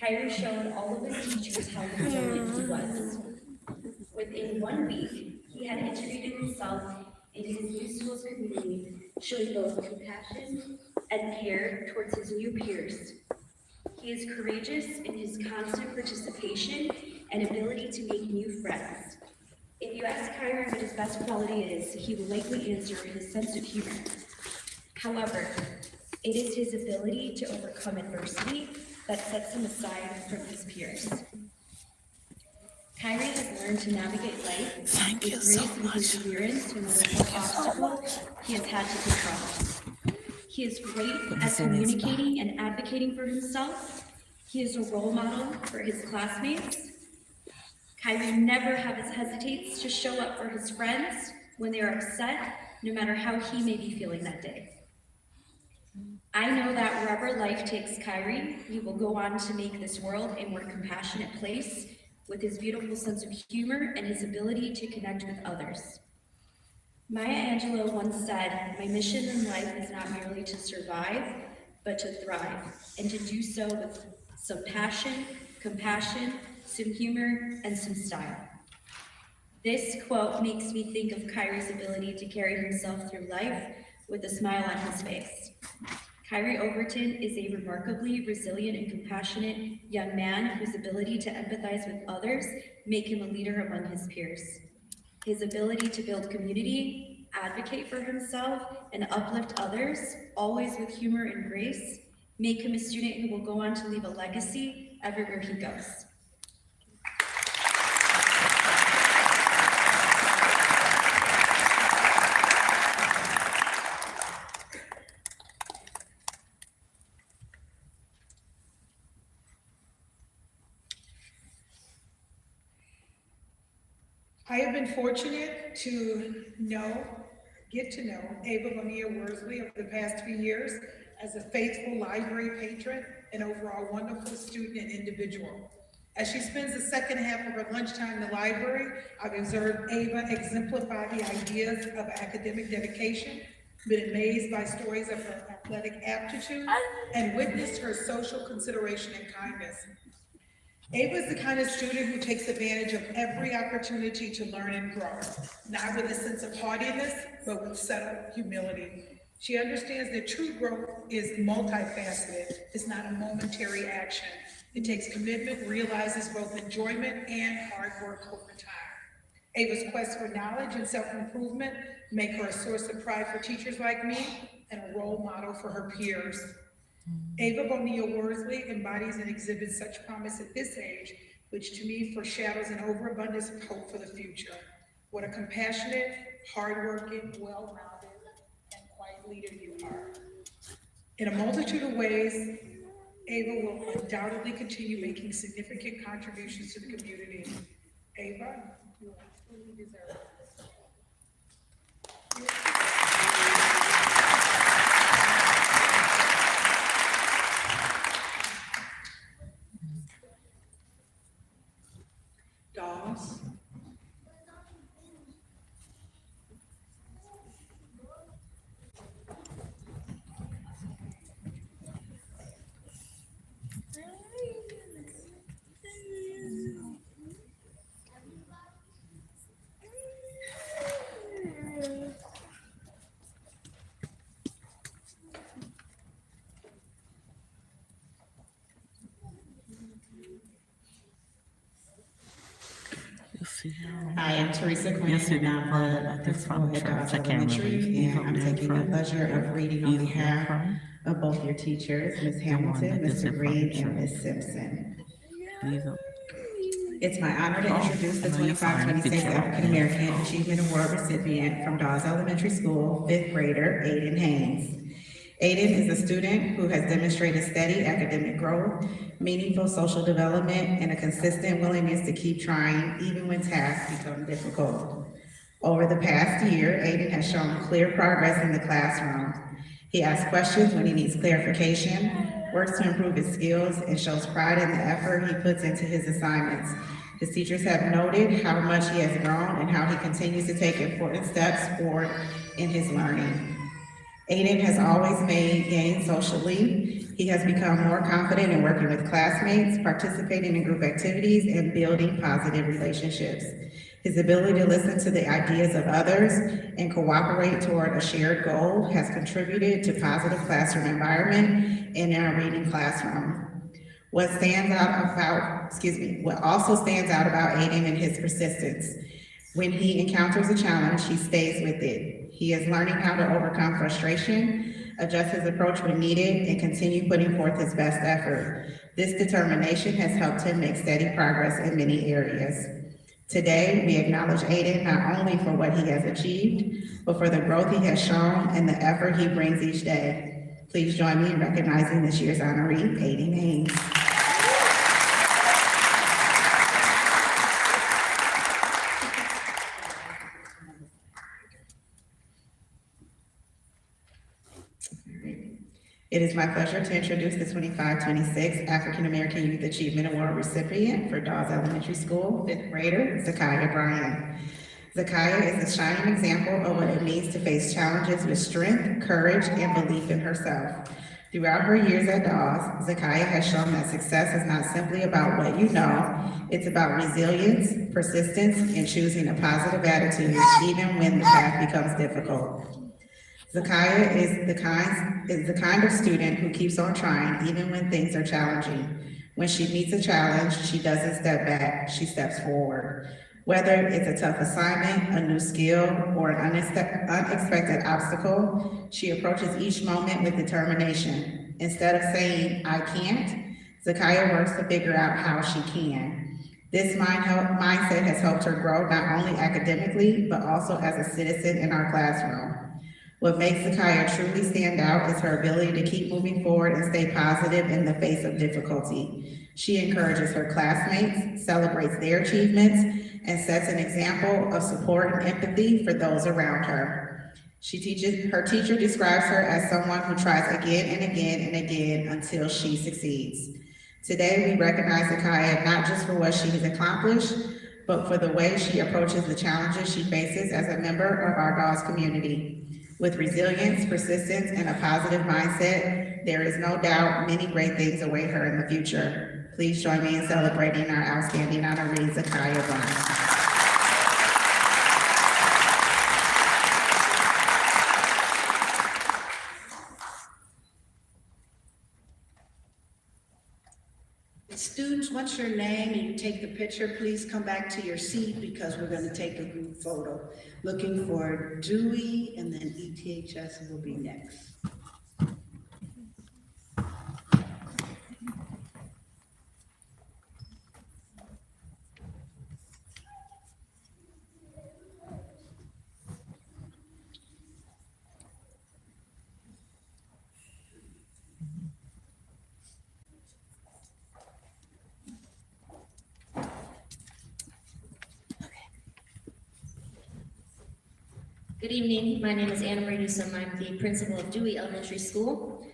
Kyrie showed all of his teachers how resilient he was. Within 1 week, he had integrated himself into his new school's community, showing both compassion and care towards his new peers. He is courageous in his constant participation and ability to make new friends. If you ask Kyrie what his best quality is, he will likely answer his sense of humor. However, it is his ability to overcome adversity that sets him aside from his peers. Kyrie has learned to navigate life with grace and perseverance no matter what obstacle he has had to confront. He is great at communicating and advocating for himself. He is a role model for his classmates. Kyrie never hesitates to show up for his friends, when they are upset, no matter how he may be feeling that day. I know that wherever life takes Kyrie, he will go on to make this world a more compassionate place with his beautiful sense of humor and his ability to connect with others. Maya Angelou once said, "My mission in life is not merely to survive, but to thrive, and to do so with some passion, compassion, some humor, and some style." This quote makes me think of Kyrie's ability to carry himself through life with a smile on his face. Kyrie Overton is a remarkably resilient and compassionate young man whose ability to empathize with others make him a leader among his peers. His ability to build community, advocate for himself, and uplift others, always with humor and grace, make him a student who will go on to leave a legacy everywhere he goes. I have been fortunate to get to know Ava Bonilla Worsley over the past few years as a faithful library patron and overall wonderful student and individual. As she spends the second half of her lunchtime in the library, I've observed Ava exemplify the ideas of academic dedication, been amazed by stories of her athletic aptitude, and witnessed her social consideration and kindness. Ava is the kind of student who takes advantage of every opportunity to learn and grow, not with a sense of haughtiness, but with subtle humility. She understands that true growth is multifaceted. It's not a momentary action. It takes commitment, realizes both enjoyment and hard work over time. Ava's quest for knowledge and self-improvement make her a source of pride for teachers like me and a role model for her peers. Ava Bonilla Worsley embodies and exhibits such promise at this age, which to me foreshadows an overabundance of hope for the future. What a compassionate, hardworking, well-rounded, and quiet leader you are. In a multitude of ways, Ava will undoubtedly continue making significant contributions to the community. Ava, you absolutely deserve it. Dawes. I am Teresa Quinn, and I'm the principal at Dawes Elementary, and I'm taking the pleasure of reading on behalf of both your teachers, Ms. Hamilton, Mr. Green, and Ms. Simpson. It's my honor to introduce the 25-26 African American Achievement Award recipient from Dawes Elementary School, 5th grader, Aiden Haynes. Aiden is a student who has demonstrated steady academic growth, meaningful social development, and a consistent willingness to keep trying even when tasks become difficult. Over the past year, Aiden has shown clear progress in the classroom. He asks questions when he needs clarification, works to improve his skills, and shows pride in the effort he puts into his assignments. His teachers have noted how much he has grown and how he continues to take important steps forward in his learning. Aiden has always made gains socially. He has become more confident in working with classmates, participating in group activities, and building positive relationships. His ability to listen to the ideas of others and cooperate toward a shared goal has contributed to positive classroom environment in our reading classroom. What also stands out about Aiden is his persistence. When he encounters a challenge, he stays with it. He is learning how to overcome frustration, adjust his approach when needed, and continue putting forth his best effort. This determination has helped him make steady progress in many areas. Today, we acknowledge Aiden not only for what he has achieved, but for the growth he has shown and the effort he brings each day. Please join me in recognizing this year's honoree, Aiden Haynes. It is my pleasure to introduce the 25-26 African American Youth Achievement Award recipient for Dawes Elementary School, fifth grader, Zakiah Bryan. Zakiah is a shining example of what it means to face challenges with strength, courage, and belief in herself. Throughout her years at Dawes, Zakiah has shown that success is not simply about what you know, it's about resilience, persistence, and choosing a positive attitude even when the path becomes difficult. Zakiah is the kind of student who keeps on trying even when things are challenging. When she meets a challenge, she doesn't step back, she steps forward. Whether it's a tough assignment, a new skill, or an unexpected obstacle, she approaches each moment with determination. Instead of saying, "I can't," Zakiah works to figure out how she can. This mindset has helped her grow not only academically, but also as a citizen in our classroom. What makes Zakiah truly stand out is her ability to keep moving forward and stay positive in the face of difficulty. She encourages her classmates, celebrates their achievements, and sets an example of support and empathy for those around her. Her teacher describes her as someone who tries again and again and again until she succeeds. Today, we recognize Zakiah not just for what she has accomplished, but for the way she approaches the challenges she faces as a member of our Dawes community. With resilience, persistence, and a positive mindset, there is no doubt many great things await her in the future. Please join me in celebrating our outstanding honoree, Zakiah Bryan. Students, once your name and you take the picture, please come back to your seat because we're going to take a group photo. Looking for Dewey, and then ETHS will be next. Good evening. My name is Anna Marie Newsom. I'm the principal of Dewey Elementary School.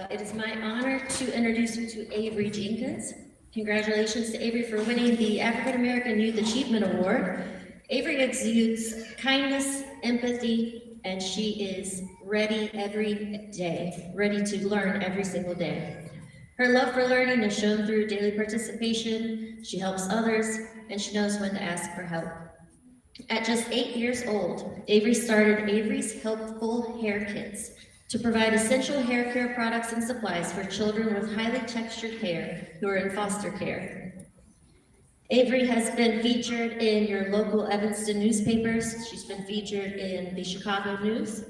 It is my honor to introduce you to Avery Jenkins. Congratulations to Avery for winning the African American Youth Achievement Award. Avery exudes kindness, empathy, and she is ready every day, ready to learn every single day. Her love for learning is shown through daily participation. She helps others, and she knows when to ask for help. At just 8 years old, Avery started Avery's Helpful Hair Kits to provide essential hair care products and supplies for children with highly textured hair who are in foster care. Avery has been featured in your local Evanston newspapers. She's been featured in the Chicago News.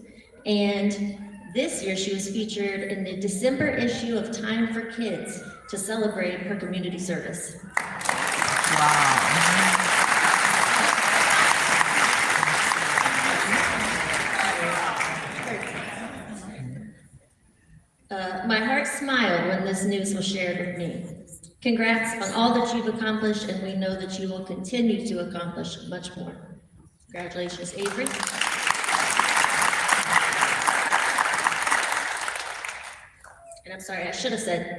And this year she was featured in the December issue of Time for Kids to celebrate her community service. Wow. My heart smiled when this news was shared with me. Congrats on all that you've accomplished, and we know that you will continue to accomplish much more. Congratulations, Avery. And I'm sorry, I should have said,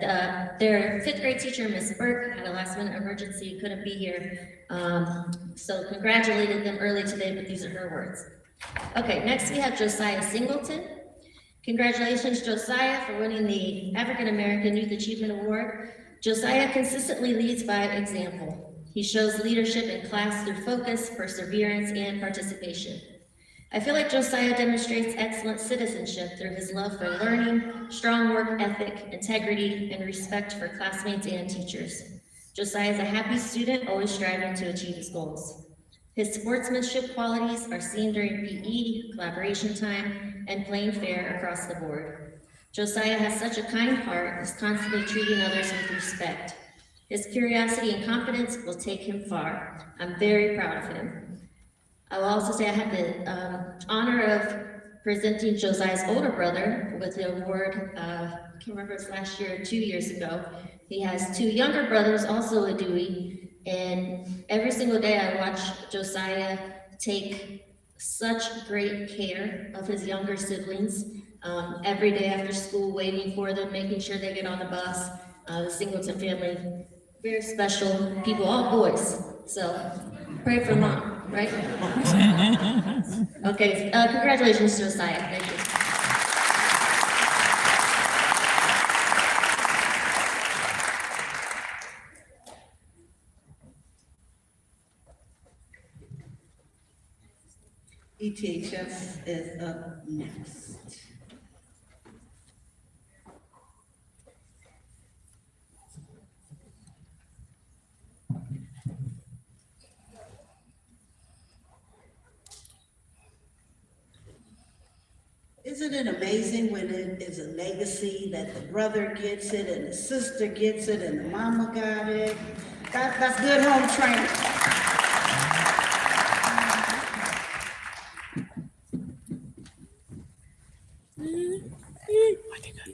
their fifth grade teacher, Miss Burke, had a last minute emergency, couldn't be here. So congratulated them early today, but these are her words. Okay, next we have Josiah Singleton. Congratulations, Josiah, for winning the African American Youth Achievement Award. Josiah consistently leads by example. He shows leadership in class through focus, perseverance, and participation. I feel like Josiah demonstrates excellent citizenship through his love for learning, strong work ethic, integrity, and respect for classmates and teachers. Josiah is a happy student, always striving to achieve his goals. His sportsmanship qualities are seen during PE, collaboration time, and playing fair across the board. Josiah has such a kind heart, is constantly treating others with respect. His curiosity and confidence will take him far. I'm very proud of him. I will also say I had the honor of presenting Josiah's older brother with the award, I can't remember if it was last year or 2 years ago. He has two younger brothers, also a Dewey, and every single day I watch Josiah take such great care of his younger siblings. every day after school, waiting for them, making sure they get on the bus. The Singleton family, very special people, all boys. So pray for mom, right? Okay, congratulations, Josiah. Thank you. ETHS is up next. Isn't it amazing when it is a legacy that the brother gets it and the sister gets it and the mama got it? That's good home training.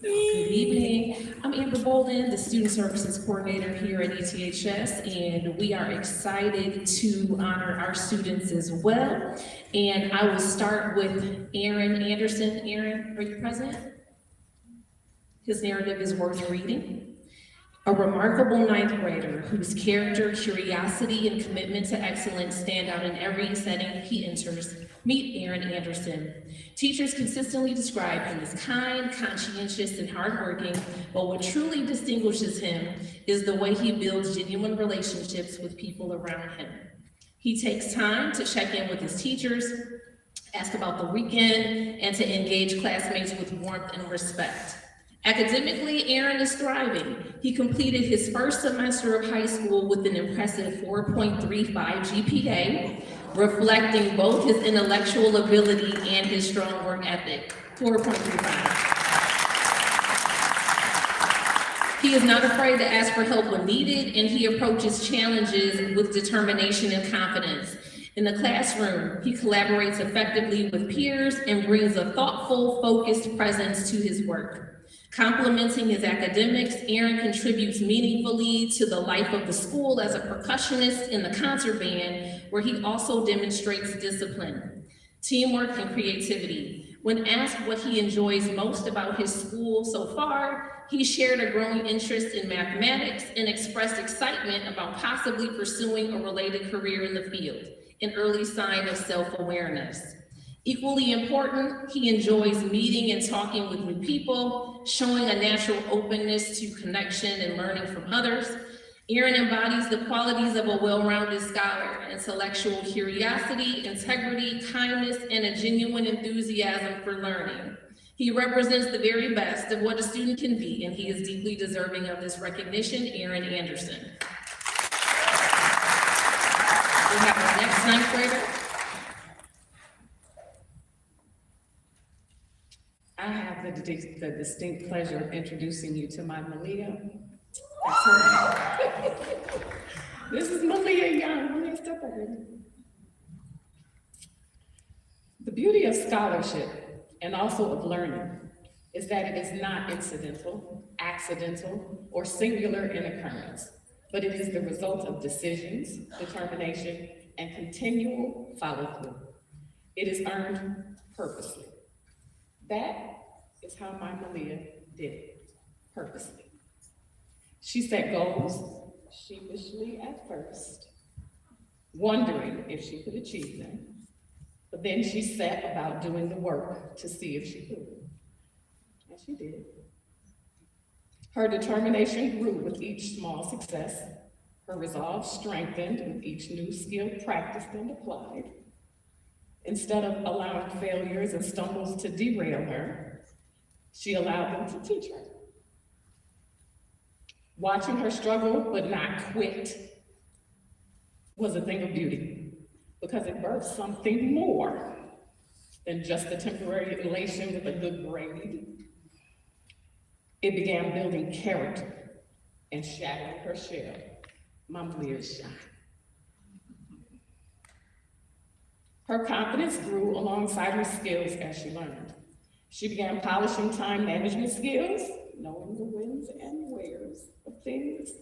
Good evening. I'm Amber Bolden, the Student Services Coordinator here at ETHS, and we are excited to honor our students as well. And I will start with Aaron Anderson. Aaron, are you present? His narrative is worth reading. A remarkable ninth grader whose character, curiosity, and commitment to excellence stand out in every setting he enters. Meet Aaron Anderson. Teachers consistently describe him as kind, conscientious, and hardworking, but what truly distinguishes him is the way he builds genuine relationships with people around him. He takes time to check in with his teachers, ask about the weekend, and to engage classmates with warmth and respect. Academically, Aaron is thriving. He completed his first semester of high school with an impressive 4.35 GPA, reflecting both his intellectual ability and his strong work ethic. 4.35. He is not afraid to ask for help when needed, and he approaches challenges with determination and confidence. In the classroom, he collaborates effectively with peers and brings a thoughtful, focused presence to his work. Complementing his academics, Aaron contributes meaningfully to the life of the school as a percussionist in the concert band, where he also demonstrates discipline, teamwork, and creativity. When asked what he enjoys most about his school so far, he shared a growing interest in mathematics and expressed excitement about possibly pursuing a related career in the field, an early sign of self-awareness. Equally important, he enjoys meeting and talking with new people, showing a natural openness to connection and learning from others. Aaron embodies the qualities of a well-rounded scholar: intellectual curiosity, integrity, kindness, and a genuine enthusiasm for learning. He represents the very best of what a student can be, and he is deeply deserving of this recognition. Aaron Anderson. We have our next ninth grader. I have the distinct pleasure of introducing you to my Malia. That's her. This is Malia Young. Malia, step over here. The beauty of scholarship and also of learning is that it is not incidental, accidental, or singular in occurrence, but it is the result of decisions, determination, and continual follow-through. It is earned purposely. That is how my Malia did it, purposely. She set goals sheepishly at first, wondering if she could achieve them, but then she set about doing the work to see if she could, and she did. Her determination grew with each small success. Her resolve strengthened with each new skill practiced and applied. Instead of allowing failures and stumbles to derail her, she allowed them to teach her. Watching her struggle but not quit was a thing of beauty, because it birthed something more than just a temporary elation with a good grade. It began building character and shattering her shell. Mama Leah's shine. Her confidence grew alongside her skills as she learned. She began polishing time management skills, knowing the wins and wheres of things,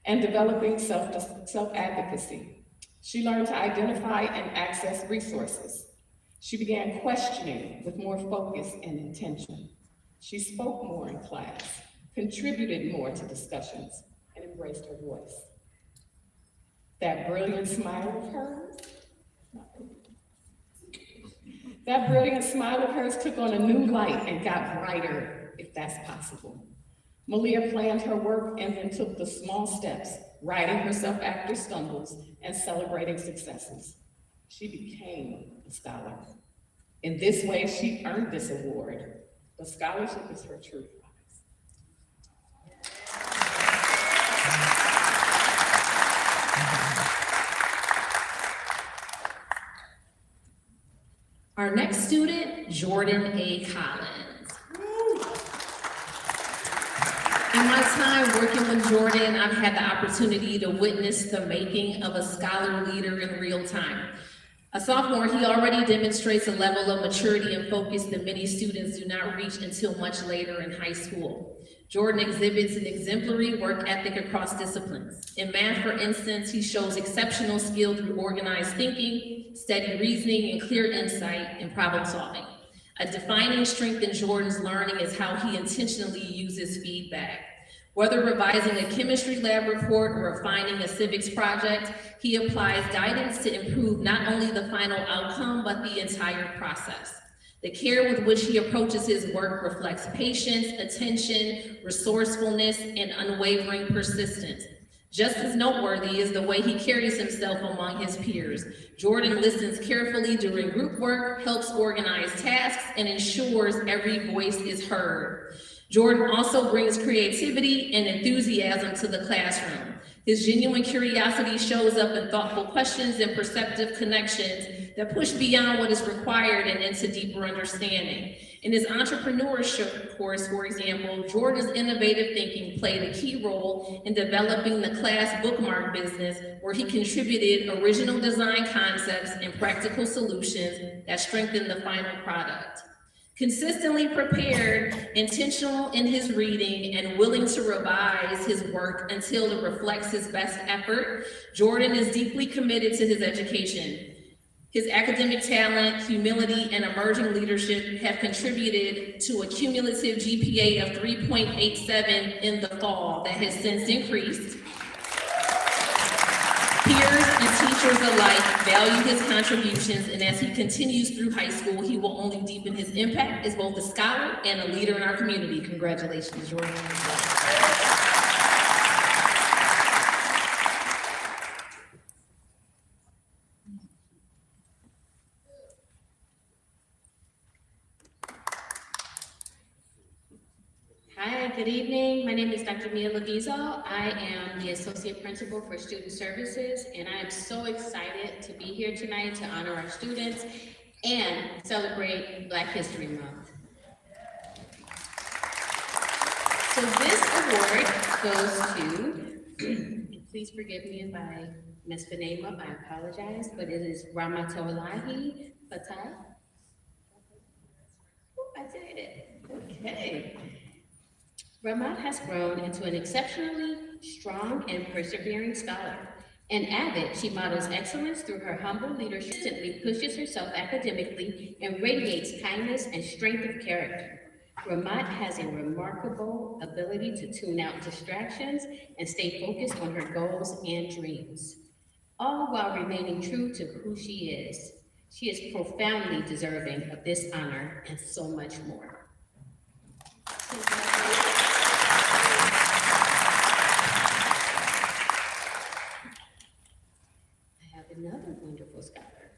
and developing self-advocacy. She learned to identify and access resources. She began questioning with more focus and intention. She spoke more in class, contributed more to discussions, and embraced her voice. That brilliant smile of hers, took on a new light and got brighter, if that's possible. Malia planned her work and then took the small steps, righting herself after stumbles and celebrating successes. She became a scholar. In this way, she earned this award. The scholarship is her true prize. Our next student, Jordan A. Collins. In my time working with Jordan, I've had the opportunity to witness the making of a scholar leader in real time. A sophomore, he already demonstrates a level of maturity and focus that many students do not reach until much later in high school. Jordan exhibits an exemplary work ethic across disciplines. In math, for instance, he shows exceptional skill through organized thinking, steady reasoning, and clear insight in problem solving. A defining strength in Jordan's learning is how he intentionally uses feedback. Whether revising a chemistry lab report or refining a civics project, he applies guidance to improve not only the final outcome, but the entire process. The care with which he approaches his work reflects patience, attention, resourcefulness, and unwavering persistence. Just as noteworthy is the way he carries himself among his peers. Jordan listens carefully during group work, helps organize tasks, and ensures every voice is heard. Jordan also brings creativity and enthusiasm to the classroom. His genuine curiosity shows up in thoughtful questions and perceptive connections that push beyond what is required and into deeper understanding. In his entrepreneurship course, for example, Jordan's innovative thinking played a key role in developing the class bookmark business, where he contributed original design concepts and practical solutions that strengthened the final product. Consistently prepared, intentional in his reading, and willing to revise his work until it reflects his best effort, Jordan is deeply committed to his education. His academic talent, humility, and emerging leadership have contributed to a cumulative GPA of 3.87 in the fall that has since increased. Peers and teachers alike value his contributions, and as he continues through high school, he will only deepen his impact as both a scholar and a leader in our community. Congratulations, Jordan. Hi, good evening. My name is Dr. Mia Lavizo. I am the Associate Principal for Student Services, and I am so excited to be here tonight to honor our students and celebrate Black History Month. So this award goes to, please forgive me if I mess the name up, I apologize, but it is Ramatolahi Fatai. Oh, I did it, okay. Ramat has grown into an exceptionally strong and persevering scholar. An avid, she models excellence through her humble leadership, consistently pushes herself academically, and radiates kindness and strength of character. Ramat has a remarkable ability to tune out distractions and stay focused on her goals and dreams, all while remaining true to who she is. She is profoundly deserving of this honor and so much more. Another wonderful scholar,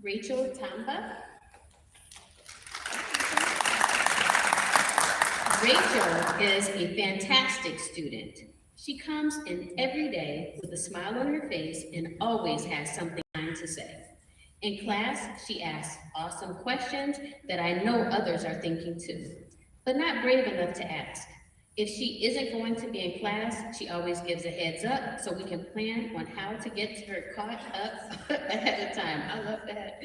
Rachel Tamba. Rachel is a fantastic student. She comes in every day with a smile on her face and always has something to say. In class, she asks awesome questions that I know others are thinking too, but not brave enough to ask. If she isn't going to be in class, she always gives a heads up so we can plan on how to get her caught up ahead of time. I love that.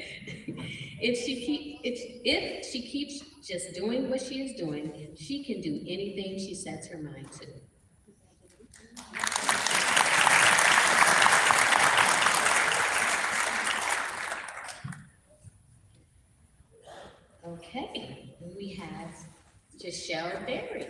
If she keeps just doing what she is doing, she can do anything she sets her mind to. Giselle Berry.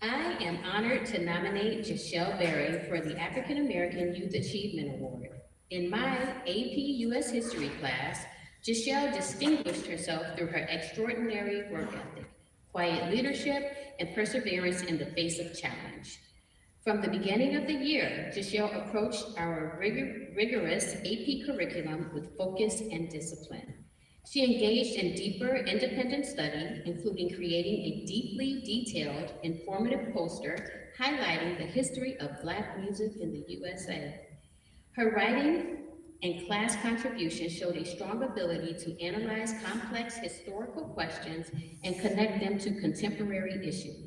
I am honored to nominate Giselle Berry for the African American Youth Achievement Award. In my AP US History class, Giselle distinguished herself through her extraordinary work ethic, quiet leadership, and perseverance in the face of challenge. From the beginning of the year, Giselle approached our rigorous AP curriculum with focus and discipline. She engaged in deeper independent study, including creating a deeply detailed, informative poster highlighting the history of Black music in the USA. Her writing and class contributions showed a strong ability to analyze complex historical questions and connect them to contemporary issues.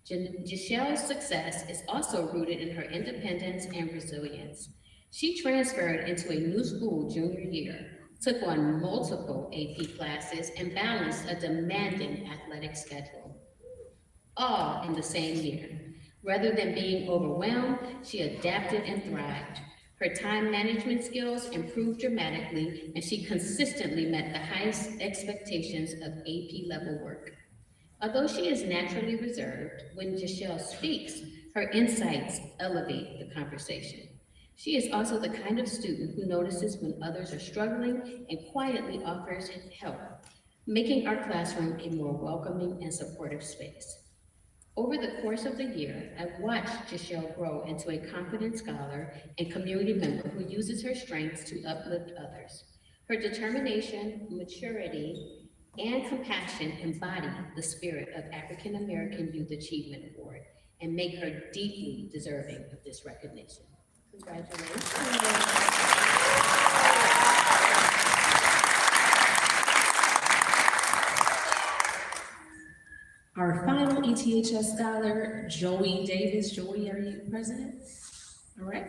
Giselle's success is also rooted in her independence and resilience. She transferred into a new school junior year, took on multiple AP classes, and balanced a demanding athletic schedule, all in the same year. Rather than being overwhelmed, she adapted and thrived. Her time management skills improved dramatically, and she consistently met the highest expectations of AP level work. Although she is naturally reserved, when Giselle speaks, her insights elevate the conversation. She is also the kind of student who notices when others are struggling and quietly offers help, making our classroom a more welcoming and supportive space. Over the course of the year, I've watched Giselle grow into a confident scholar and community member who uses her strengths to uplift others. Her determination, maturity, and compassion embody the spirit of African American Youth Achievement Award and make her deeply deserving of this recognition. Congratulations. Our final ETHS scholar, Joey Davis. Joey, are you present? All right.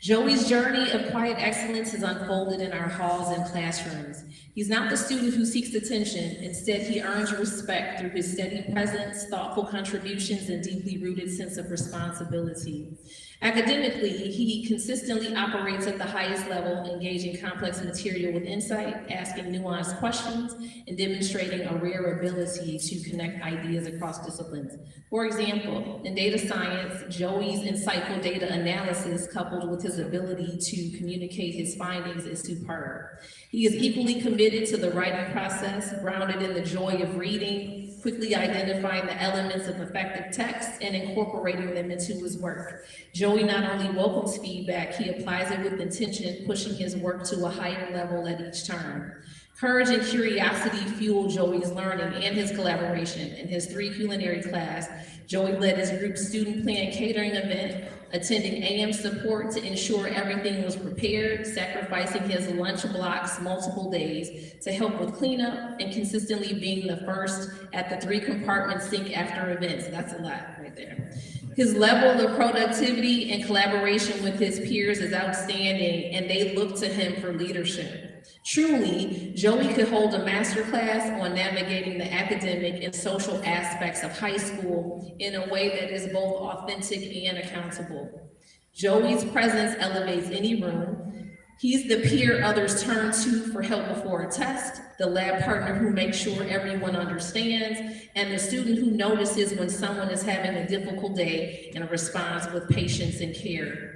Joey's journey of quiet excellence has unfolded in our halls and classrooms. He's not the student who seeks attention. Instead, he earns respect through his steady presence, thoughtful contributions, and deeply rooted sense of responsibility. Academically, he consistently operates at the highest level, engaging complex material with insight, asking nuanced questions, and demonstrating a rare ability to connect ideas across disciplines. For example, in data science, Joey's insightful data analysis coupled with his ability to communicate his findings is superb. He is equally committed to the writing process, grounded in the joy of reading, quickly identifying the elements of effective text and incorporating them into his work. Joey not only welcomes feedback, he applies it with intention, pushing his work to a higher level at each turn. Courage and curiosity fuel Joey's learning and his collaboration. In his 3 culinary class, Joey led his group's student planned catering event, attending AM support to ensure everything was prepared, sacrificing his lunch blocks multiple days to help with cleanup, and consistently being the first at the 3-compartment sink after events. That's a lot right there. His level of productivity and collaboration with his peers is outstanding, and they look to him for leadership. Truly, Joey could hold a masterclass on navigating the academic and social aspects of high school in a way that is both authentic and accountable. Joey's presence elevates any room. He's the peer others turn to for help before a test, the lab partner who makes sure everyone understands, and the student who notices when someone is having a difficult day and responds with patience and care.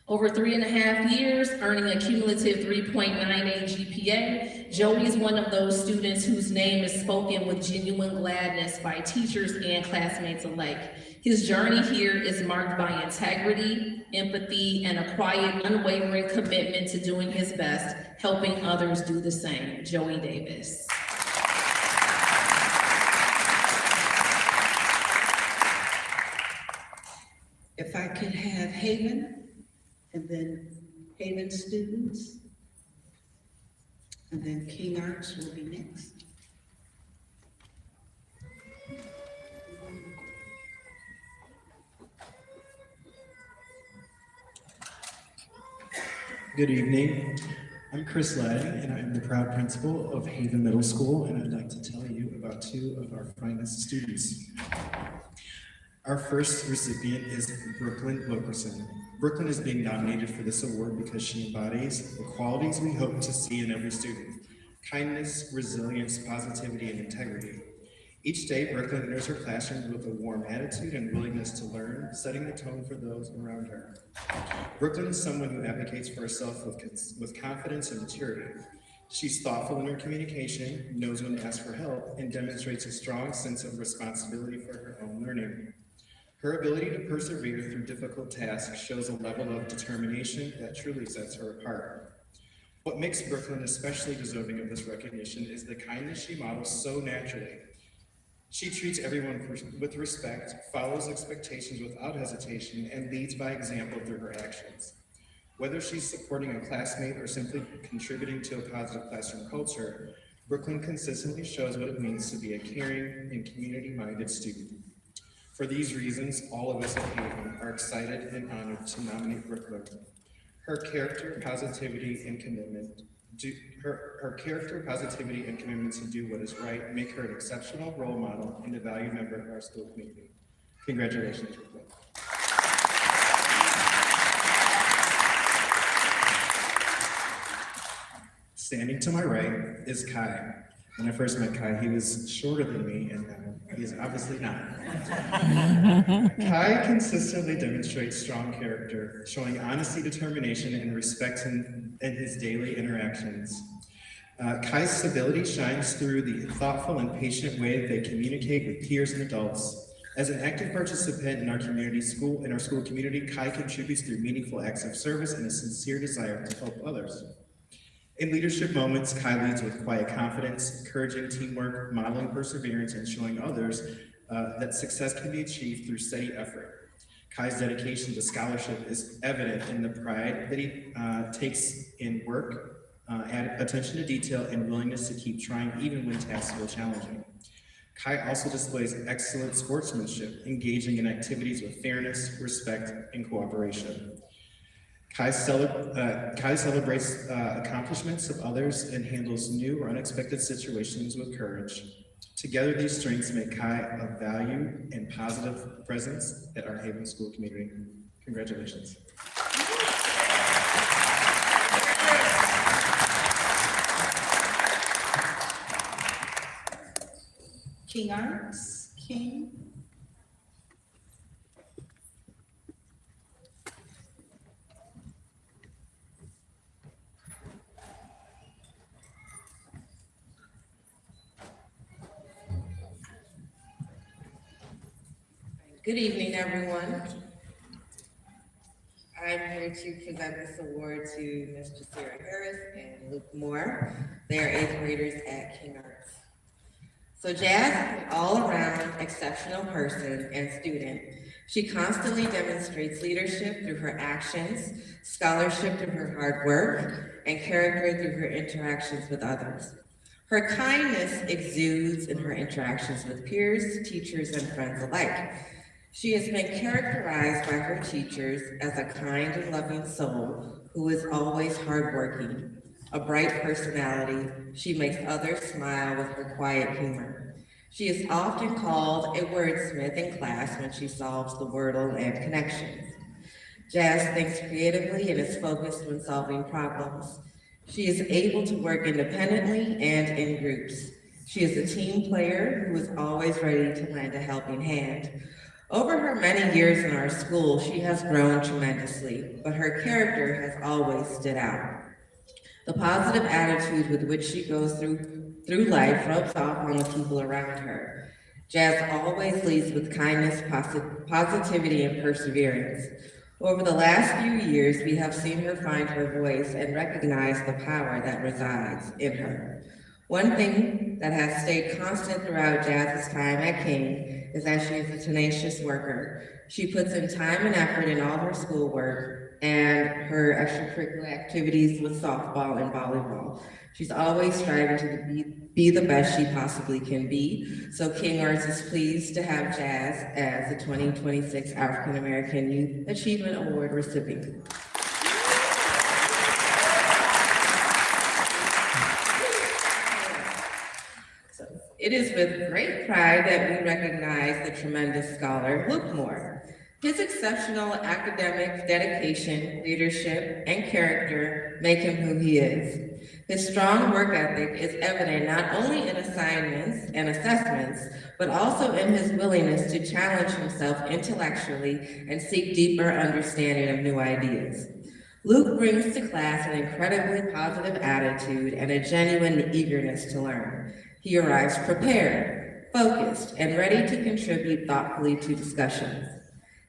Over 3.5 years, earning a cumulative 3.98 GPA, Joey is one of those students whose name is spoken with genuine gladness by teachers and classmates alike. His journey here is marked by integrity, empathy, and a quiet, unwavering commitment to doing his best, helping others do the same. Joey Davis. If I could have Haven, and then Haven students, and then King Arts will be next. Good evening. I'm Chris Ladding, and I'm the proud principal of Haven Middle School, and I'd like to tell you about 2 of our finest students. Our first recipient is Brooklyn Wilkerson. Brooklyn is being nominated for this award because she embodies the qualities we hope to see in every student: kindness, resilience, positivity, and integrity. Each day, Brooklyn enters her classroom with a warm attitude and willingness to learn, setting the tone for those around her. Brooklyn is someone who advocates for herself with confidence and maturity. She's thoughtful in her communication, knows when to ask for help, and demonstrates a strong sense of responsibility for her own learning. Her ability to persevere through difficult tasks shows a level of determination that truly sets her apart. What makes Brooklyn especially deserving of this recognition is the kindness she models so naturally. She treats everyone with respect, follows expectations without hesitation, and leads by example through her actions. Whether she's supporting a classmate or simply contributing to a positive classroom culture, Brooklyn consistently shows what it means to be a caring and community-minded student. For these reasons, all of us at Haven are excited and honored to nominate Brooklyn. Her character, positivity, and commitment to do what is right make her an exceptional role model and a valued member of our school community. Congratulations, Brooklyn. Standing to my right is Kai. When I first met Kai, he was shorter than me, and he is obviously not. Kai consistently demonstrates strong character, showing honesty, determination, and respect in his daily interactions. Kai's civility shines through the thoughtful and patient way they communicate with peers and adults. As an active participant in our school community, Kai contributes through meaningful acts of service and a sincere desire to help others. In leadership moments, Kai leads with quiet confidence, encouraging teamwork, modeling perseverance, and showing others that success can be achieved through steady effort. Kai's dedication to scholarship is evident in the pride that he takes in work, attention to detail, and willingness to keep trying even when tasks feel challenging. Kai also displays excellent sportsmanship, engaging in activities with fairness, respect, and cooperation. Kai celebrates accomplishments of others and handles new or unexpected situations with courage. Together, these strengths make Kai a valued and positive presence at our Haven School community. Congratulations. King Arts, King. Good evening, everyone. I'm here to present this award to Ms. Jasira Harris and Luke Moore. They are 8th graders at King Arts. So Jazz is an all-around exceptional person and student. She constantly demonstrates leadership through her actions, scholarship through her hard work, and character through her interactions with others. Her kindness exudes in her interactions with peers, teachers, and friends alike. She has been characterized by her teachers as a kind and loving soul who is always hardworking. A bright personality, she makes others smile with her quiet humor. She is often called a wordsmith in class when she solves the Wordle and connections. Jazz thinks creatively and is focused when solving problems. She is able to work independently and in groups. She is a team player who is always ready to lend a helping hand. Over her many years in our school, she has grown tremendously, but her character has always stood out. The positive attitude with which she goes through life rubs off on the people around her. Jazz always leads with kindness, positivity, and perseverance. Over the last few years, we have seen her find her voice and recognize the power that resides in her. One thing that has stayed constant throughout Jazz's time at King is that she is a tenacious worker. She puts in time and effort in all her schoolwork and her extracurricular activities with softball and volleyball. She's always striving to be the best she possibly can be. So King Arts is pleased to have Jazz as the 2026 African American Youth Achievement Award recipient. It is with great pride that we recognize the tremendous scholar, Luke Moore. His exceptional academic dedication, leadership, and character make him who he is. His strong work ethic is evident not only in assignments and assessments, but also in his willingness to challenge himself intellectually and seek deeper understanding of new ideas. Luke brings to class an incredibly positive attitude and a genuine eagerness to learn. He arrives prepared, focused, and ready to contribute thoughtfully to discussions.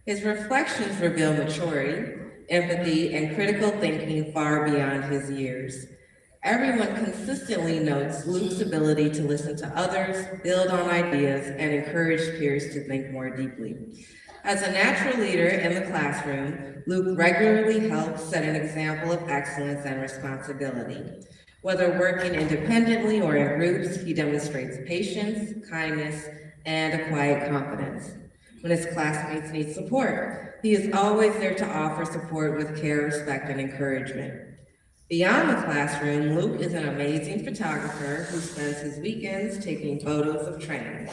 His reflections reveal maturity, empathy, and critical thinking far beyond his years. Everyone consistently notes Luke's ability to listen to others, build on ideas, and encourage peers to think more deeply. As a natural leader in the classroom, Luke regularly helps set an example of excellence and responsibility. Whether working independently or in groups, he demonstrates patience, kindness, and a quiet confidence. When his classmates need support, he is always there to offer support with care, respect, and encouragement. Beyond the classroom, Luke is an amazing photographer who spends his weekends taking photos of trains.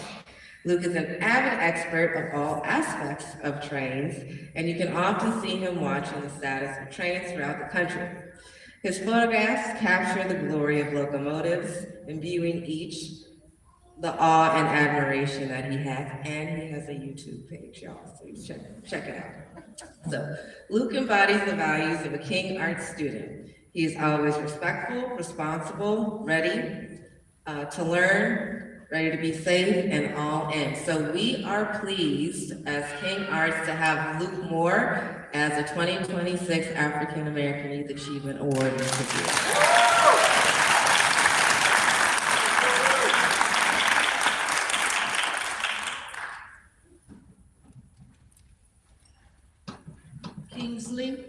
Luke is an avid expert of all aspects of trains, and you can often see him watching the status of trains throughout the country. His photographs capture the glory of locomotives, imbuing each the awe and admiration that he has, and he has a YouTube page, y'all, so you check it out. So, Luke embodies the values of a King Arts student. He is always respectful, responsible, ready to learn, ready to be safe, and all in. So we are pleased as King Arts to have Luke Moore as a 2026 African American Youth Achievement Award recipient. Kingsley.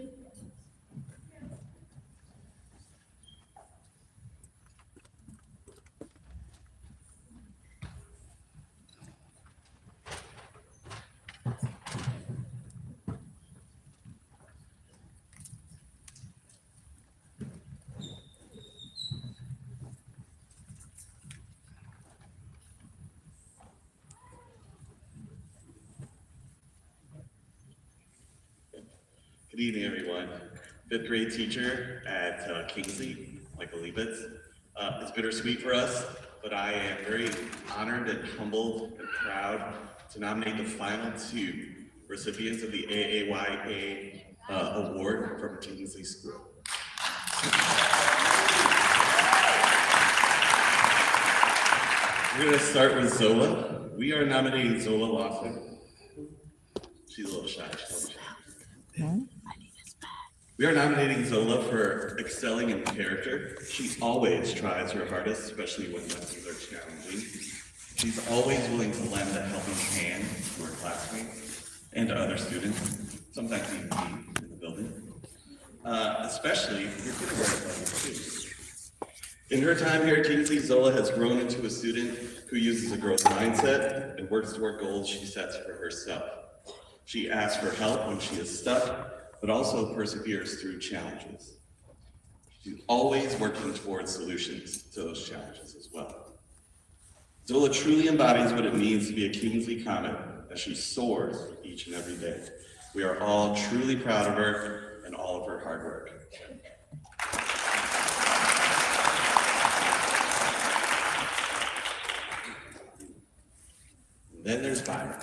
Good evening, everyone. Fifth grade teacher at Kingsley, Michael Liebitz. It's bittersweet for us, but I am very honored and humbled and proud to nominate the final two recipients of the AAYA Award from Kingsley School. We're gonna start with Zola. We are nominating Zola Lawson. She's a little shy. We are nominating Zola for excelling in character. She always tries her hardest, especially when lessons are challenging. She's always willing to lend a helping hand to her classmates and to other students, sometimes even me in the building, especially your kindergarten level too. In her time here at Kingsley, Zola has grown into a student who uses a growth mindset and works toward goals she sets for herself. She asks for help when she is stuck, but also perseveres through challenges. She's always working towards solutions to those challenges as well. Zola truly embodies what it means to be a Kingsley Comet as she soars each and every day. We are all truly proud of her and all of her hard work. And then there's Byron.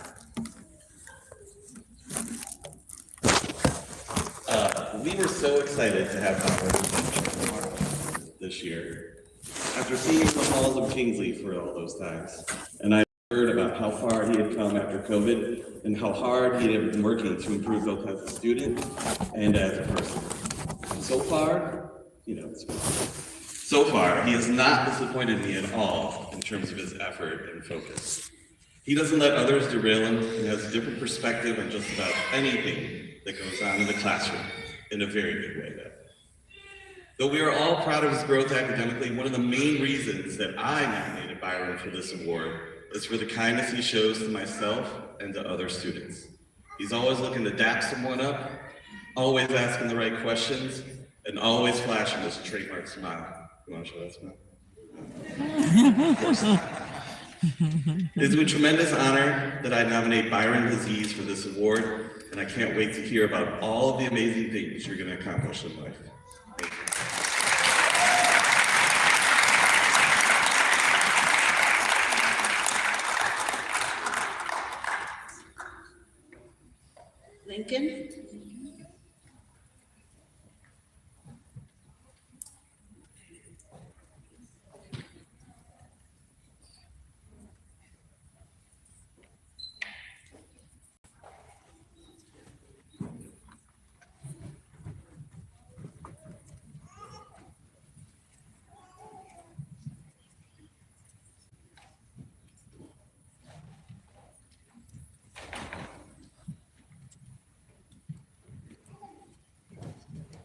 We were so excited to have Byron this year. After seeing the halls of Kingsley for all those times, and I heard about how far he had come after COVID and how hard he had been working to improve both as a student and as a person. And so far, so far, he has not disappointed me at all in terms of his effort and focus. He doesn't let others derail him and has a different perspective on just about anything that goes on in the classroom in a very good way, though. Though we are all proud of his growth academically, one of the main reasons that I nominated Byron for this award is for the kindness he shows to myself and to other students. He's always looking to dap someone up, always asking the right questions, and always flashing his trademark smile. You want to show that smile? Of course. It is with tremendous honor that I nominate Byron Aziz for this award, and I can't wait to hear about all of the amazing things you're going to accomplish in life. Thank you. Lincoln?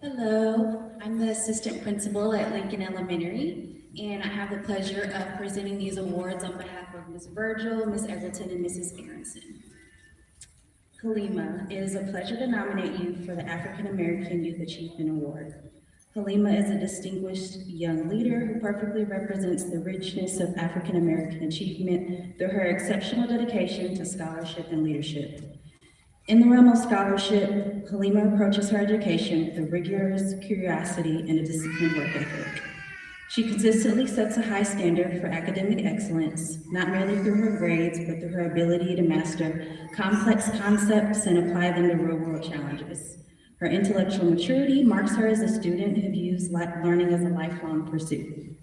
Hello, I'm the assistant principal at Lincoln Elementary, and I have the pleasure of presenting these awards on behalf of Ms. Virgil, Ms. Egerton, and Mrs. Aronson. Halima, it is a pleasure to nominate you for the African American Youth Achievement Award. Halima is a distinguished young leader who perfectly represents the richness of African American achievement through her exceptional dedication to scholarship and leadership. In the realm of scholarship, Halima approaches her education with a rigorous curiosity and a disciplined work ethic. She consistently sets a high standard for academic excellence, not merely through her grades, but through her ability to master complex concepts and apply them to real-world challenges. Her intellectual maturity marks her as a student who views learning as a lifelong pursuit.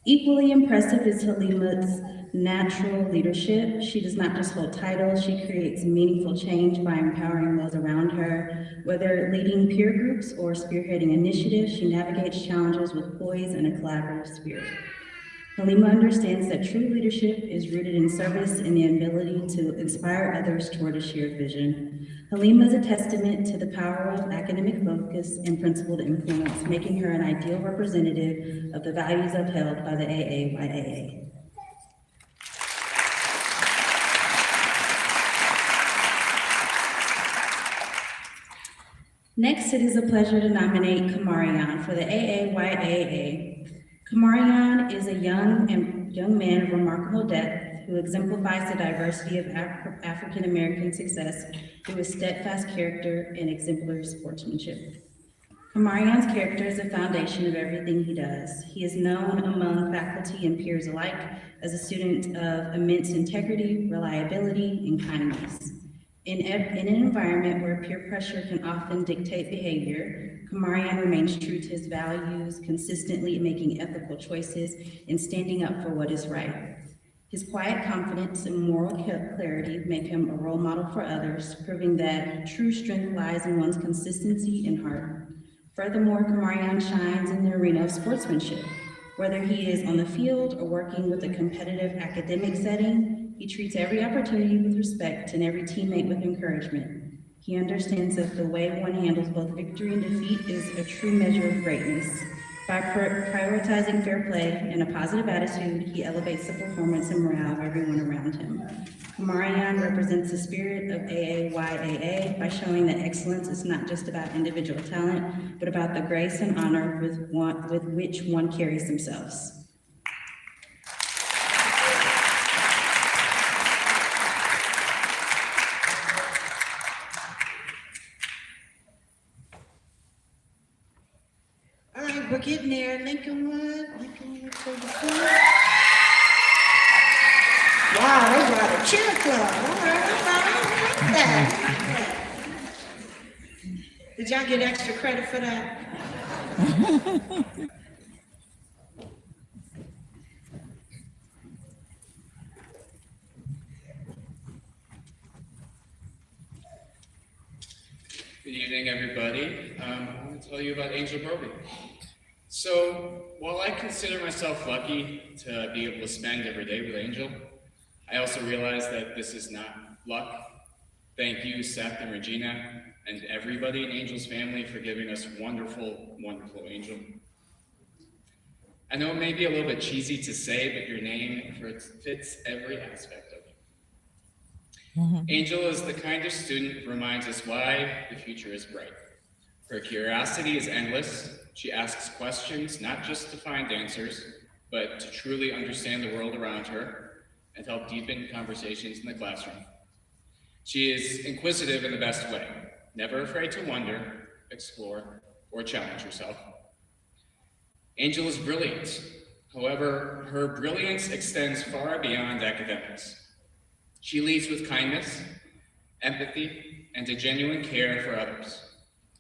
Equally impressive is Halima's natural leadership. She does not just hold titles, she creates meaningful change by empowering those around her. Whether leading peer groups or spearheading initiatives, she navigates challenges with poise and a collaborative spirit. Halima understands that true leadership is rooted in service and the ability to inspire others toward a shared vision. Halima is a testament to the power of academic focus and principled influence, making her an ideal representative of the values upheld by the AAYAA. Next, it is a pleasure to nominate Kamarian for the AAYAA. Kamarian is a young man of remarkable depth who exemplifies the diversity of African American success through his steadfast character and exemplary sportsmanship. Kamarian's character is the foundation of everything he does. He is known among faculty and peers alike as a student of immense integrity, reliability, and kindness. In an environment where peer pressure can often dictate behavior, Kamarian remains true to his values, consistently making ethical choices and standing up for what is right. His quiet confidence and moral clarity make him a role model for others, proving that true strength lies in one's consistency and heart. Furthermore, Kamarian shines in the arena of sportsmanship. Whether he is on the field or working with a competitive academic setting, he treats every opportunity with respect and every teammate with encouragement. He understands that the way one handles both victory and defeat is a true measure of greatness. By prioritizing fair play and a positive attitude, he elevates the performance and morale of everyone around him. Kamarian represents the spirit of AAYAA by showing that excellence is not just about individual talent, but about the grace and honor with which one carries themselves. All right, we're getting there. Lincoln one for the food. Wow, they brought a cheer club. All right. Did y'all get extra credit for that? Good evening, everybody. I want to tell you about Angel Brody. So, while I consider myself lucky to be able to spend every day with Angel, I also realize that this is not luck. Thank you, Seth and Regina, and everybody in Angel's family for giving us wonderful, wonderful Angel. I know it may be a little bit cheesy to say, but your name fits every aspect of it. Angel is the kind of student who reminds us why the future is bright. Her curiosity is endless. She asks questions not just to find answers, but to truly understand the world around her. and help deepen conversations in the classroom. She is inquisitive in the best way, never afraid to wonder, explore, or challenge herself. Angel is brilliant. However, her brilliance extends far beyond academics. She leads with kindness, empathy, and a genuine care for others.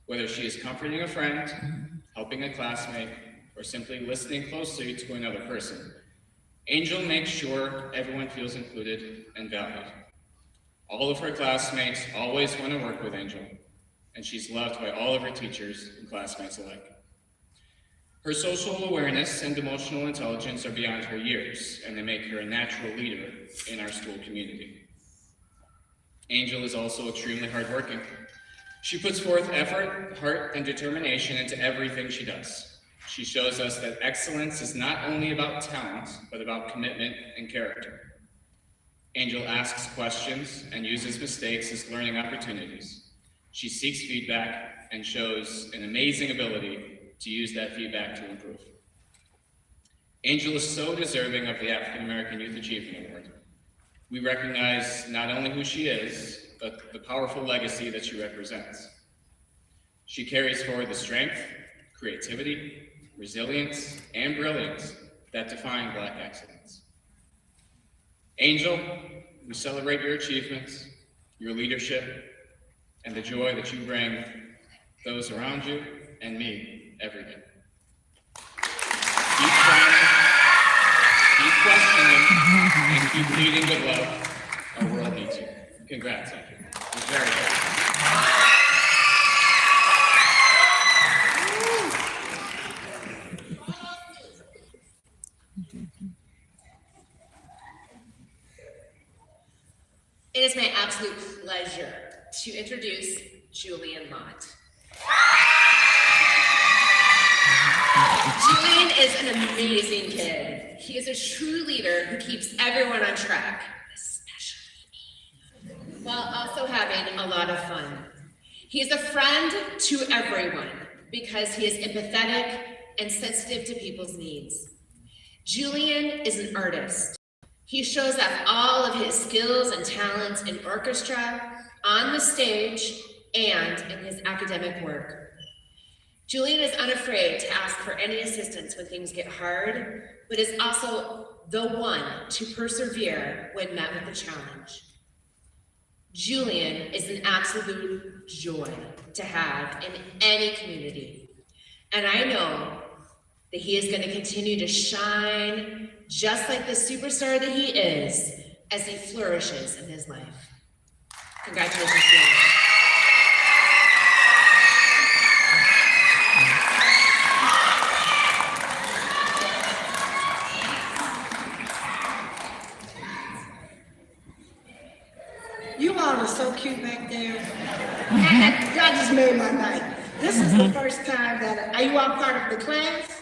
Whether she is comforting a friend, helping a classmate, or simply listening closely to another person, Angel makes sure everyone feels included and valued. All of her classmates always want to work with Angel, and she's loved by all of her teachers and classmates alike. Her social awareness and emotional intelligence are beyond her years, and they make her a natural leader in our school community. Angel is also extremely hardworking. She puts forth effort, heart, and determination into everything she does. She shows us that excellence is not only about talent, but about commitment and character. Angel asks questions and uses mistakes as learning opportunities. She seeks feedback and shows an amazing ability to use that feedback to improve. Angel is so deserving of the African American Youth Achievement Award. We recognize not only who she is, but the powerful legacy that she represents. She carries forward the strength, creativity, resilience, and brilliance that define Black excellence. Angel, we celebrate your achievements, your leadership, and the joy that you bring those around you and me every day. Keep trying, keep questioning, and keep leading with love. Our world needs you. Congrats, Andrew. You're very good. It is my absolute pleasure to introduce Julian Mott. Julian is an amazing kid. He is a true leader who keeps everyone on track, especially me, while also having a lot of fun. He is a friend to everyone because he is empathetic and sensitive to people's needs. Julian is an artist. He shows off all of his skills and talents in orchestra, on the stage, and in his academic work. Julian is unafraid to ask for any assistance when things get hard, but is also the one to persevere when met with a challenge. Julian is an absolute joy to have in any community. And I know that he is going to continue to shine just like the superstar that he is as he flourishes in his life. Congratulations, Julian. You all are so cute back there. Y'all just made my night. This is the first time that, are you all part of the class?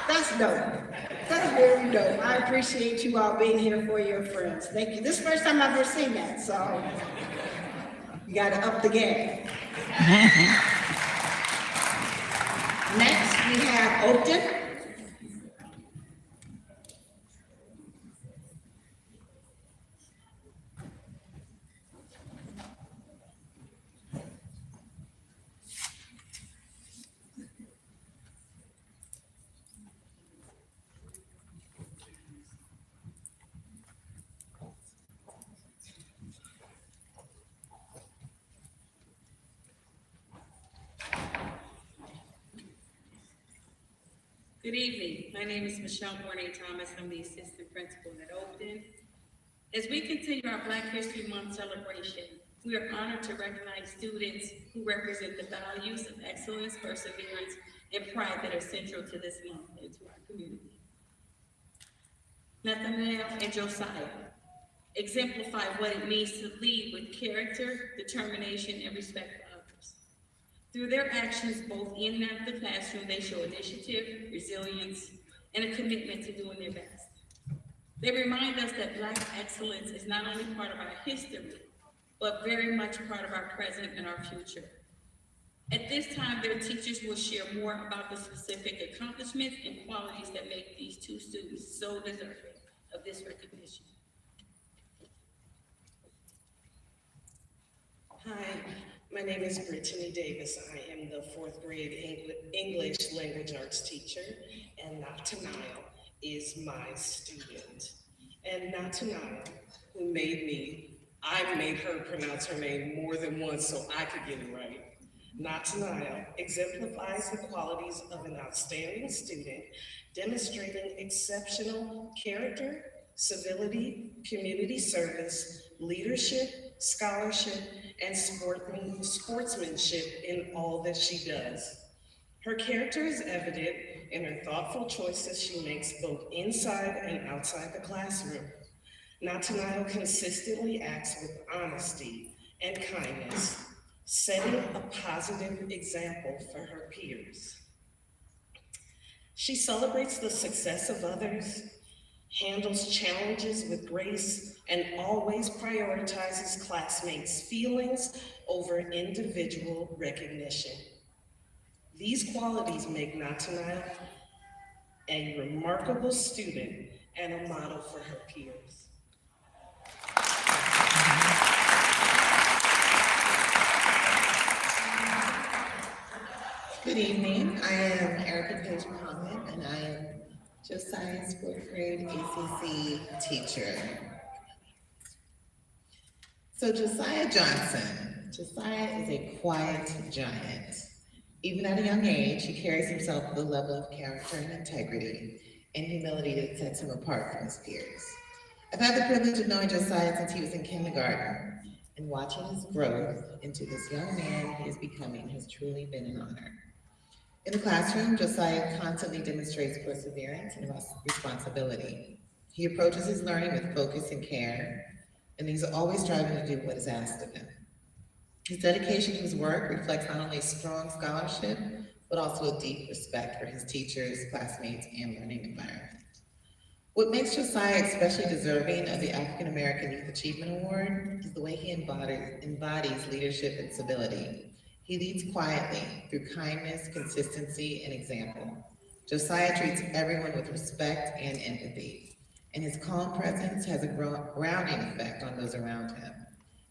That's dope. That's very dope. I appreciate you all being here for your friends. Thank you. This is the first time I've ever seen that, so you gotta up the game. Next, we have Oakton. Good evening. My name is Michelle Bourne-Thomas. I'm the assistant principal at Oakton. As we continue our Black History Month celebration, we are honored to recognize students who represent the values of excellence, perseverance, and pride that are central to this month and to our community. Nathaniel and Josiah exemplify what it means to lead with character, determination, and respect for others. Through their actions, both in and out of the classroom, they show initiative, resilience, and a commitment to doing their best. They remind us that Black excellence is not only part of our history, but very much part of our present and our future. At this time, their teachers will share more about the specific accomplishments and qualities that make these two students so deserving of this recognition. Hi, my name is Brittany Davis. I am the fourth grade English language arts teacher, and Natanaya is my student. And Natanaya, who made me, I made her pronounce her name more than once so I could get it right. Natanaya exemplifies the qualities of an outstanding student, demonstrating exceptional character, civility, community service, leadership, scholarship, and sportsmanship in all that she does. Her character is evident in her thoughtful choices she makes both inside and outside the classroom. Natanaya consistently acts with honesty and kindness, setting a positive example for her peers. She celebrates the success of others, handles challenges with grace, and always prioritizes classmates' feelings over individual recognition. These qualities make Natanaya a remarkable student and a model for her peers. Good evening. I am Erica Page Muhammad, and I am Josiah's fourth grade ACC teacher. So Josiah Johnson. Josiah is a quiet giant. Even at a young age, he carries himself with a level of character and integrity and humility that sets him apart from his peers. I've had the privilege of knowing Josiah since he was in kindergarten, and watching his growth into this young man he is becoming has truly been an honor. In the classroom, Josiah constantly demonstrates perseverance and responsibility. He approaches his learning with focus and care, and he's always striving to do what is asked of him. His dedication to his work reflects not only strong scholarship, but also a deep respect for his teachers, classmates, and learning environment. What makes Josiah especially deserving of the African American Youth Achievement Award is the way he embodies leadership and civility. He leads quietly through kindness, consistency, and example. Josiah treats everyone with respect and empathy, and his calm presence has a grounding effect on those around him.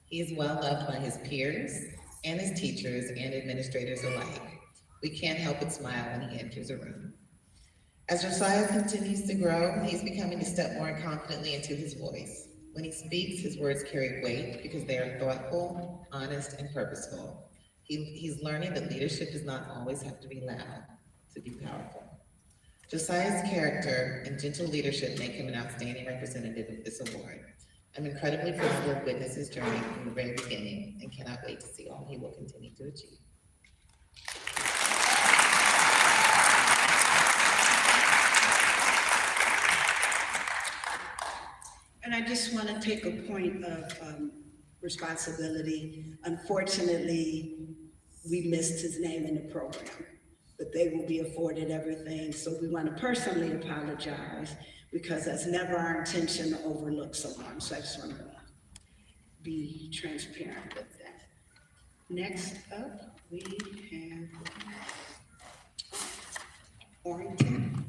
He is well loved by his peers and his teachers and administrators alike. We can't help but smile when he enters a room. As Josiah continues to grow, he's becoming to step more confidently into his voice. When he speaks, his words carry weight because they are thoughtful, honest, and purposeful. He's learning that leadership does not always have to be loud to be powerful. Josiah's character and gentle leadership make him an outstanding representative of this award. I'm incredibly privileged to have witnessed his journey from the very beginning and cannot wait to see all he will continue to achieve. And I just want to take a point of responsibility. Unfortunately, we missed his name in the program, but they will be afforded everything. So we want to personally apologize because that's never our intention to overlook someone. So I just want to be transparent with that. Next up, we have Orrington.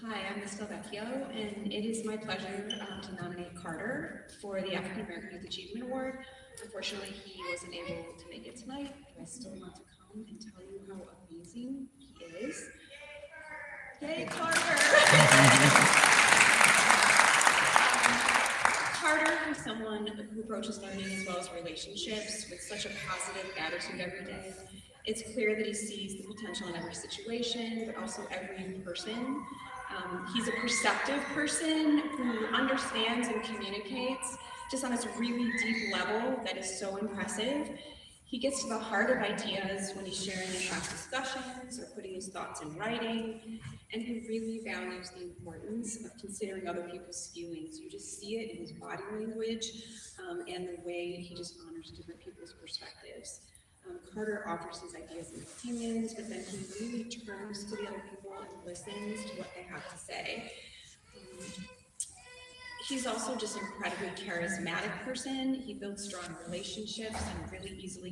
Hi, I'm Ms. Vecchio, and it is my pleasure to nominate Carter for the African American Youth Achievement Award. Unfortunately, he wasn't able to make it tonight, but I still want to come and tell you how amazing he is. Yay, Carter! Carter is someone who approaches learning as well as relationships with such a positive attitude every day. It's clear that he sees the potential in every situation, but also every person. He's a perceptive person who understands and communicates just on this really deep level that is so impressive. He gets to the heart of ideas when he's sharing in class discussions or putting his thoughts in writing. and he really values the importance of considering other people's feelings. You just see it in his body language and the way he just honors different people's perspectives. Carter offers his ideas and opinions, but then he really turns to the other people and listens to what they have to say. He's also just an incredibly charismatic person. He builds strong relationships and really easily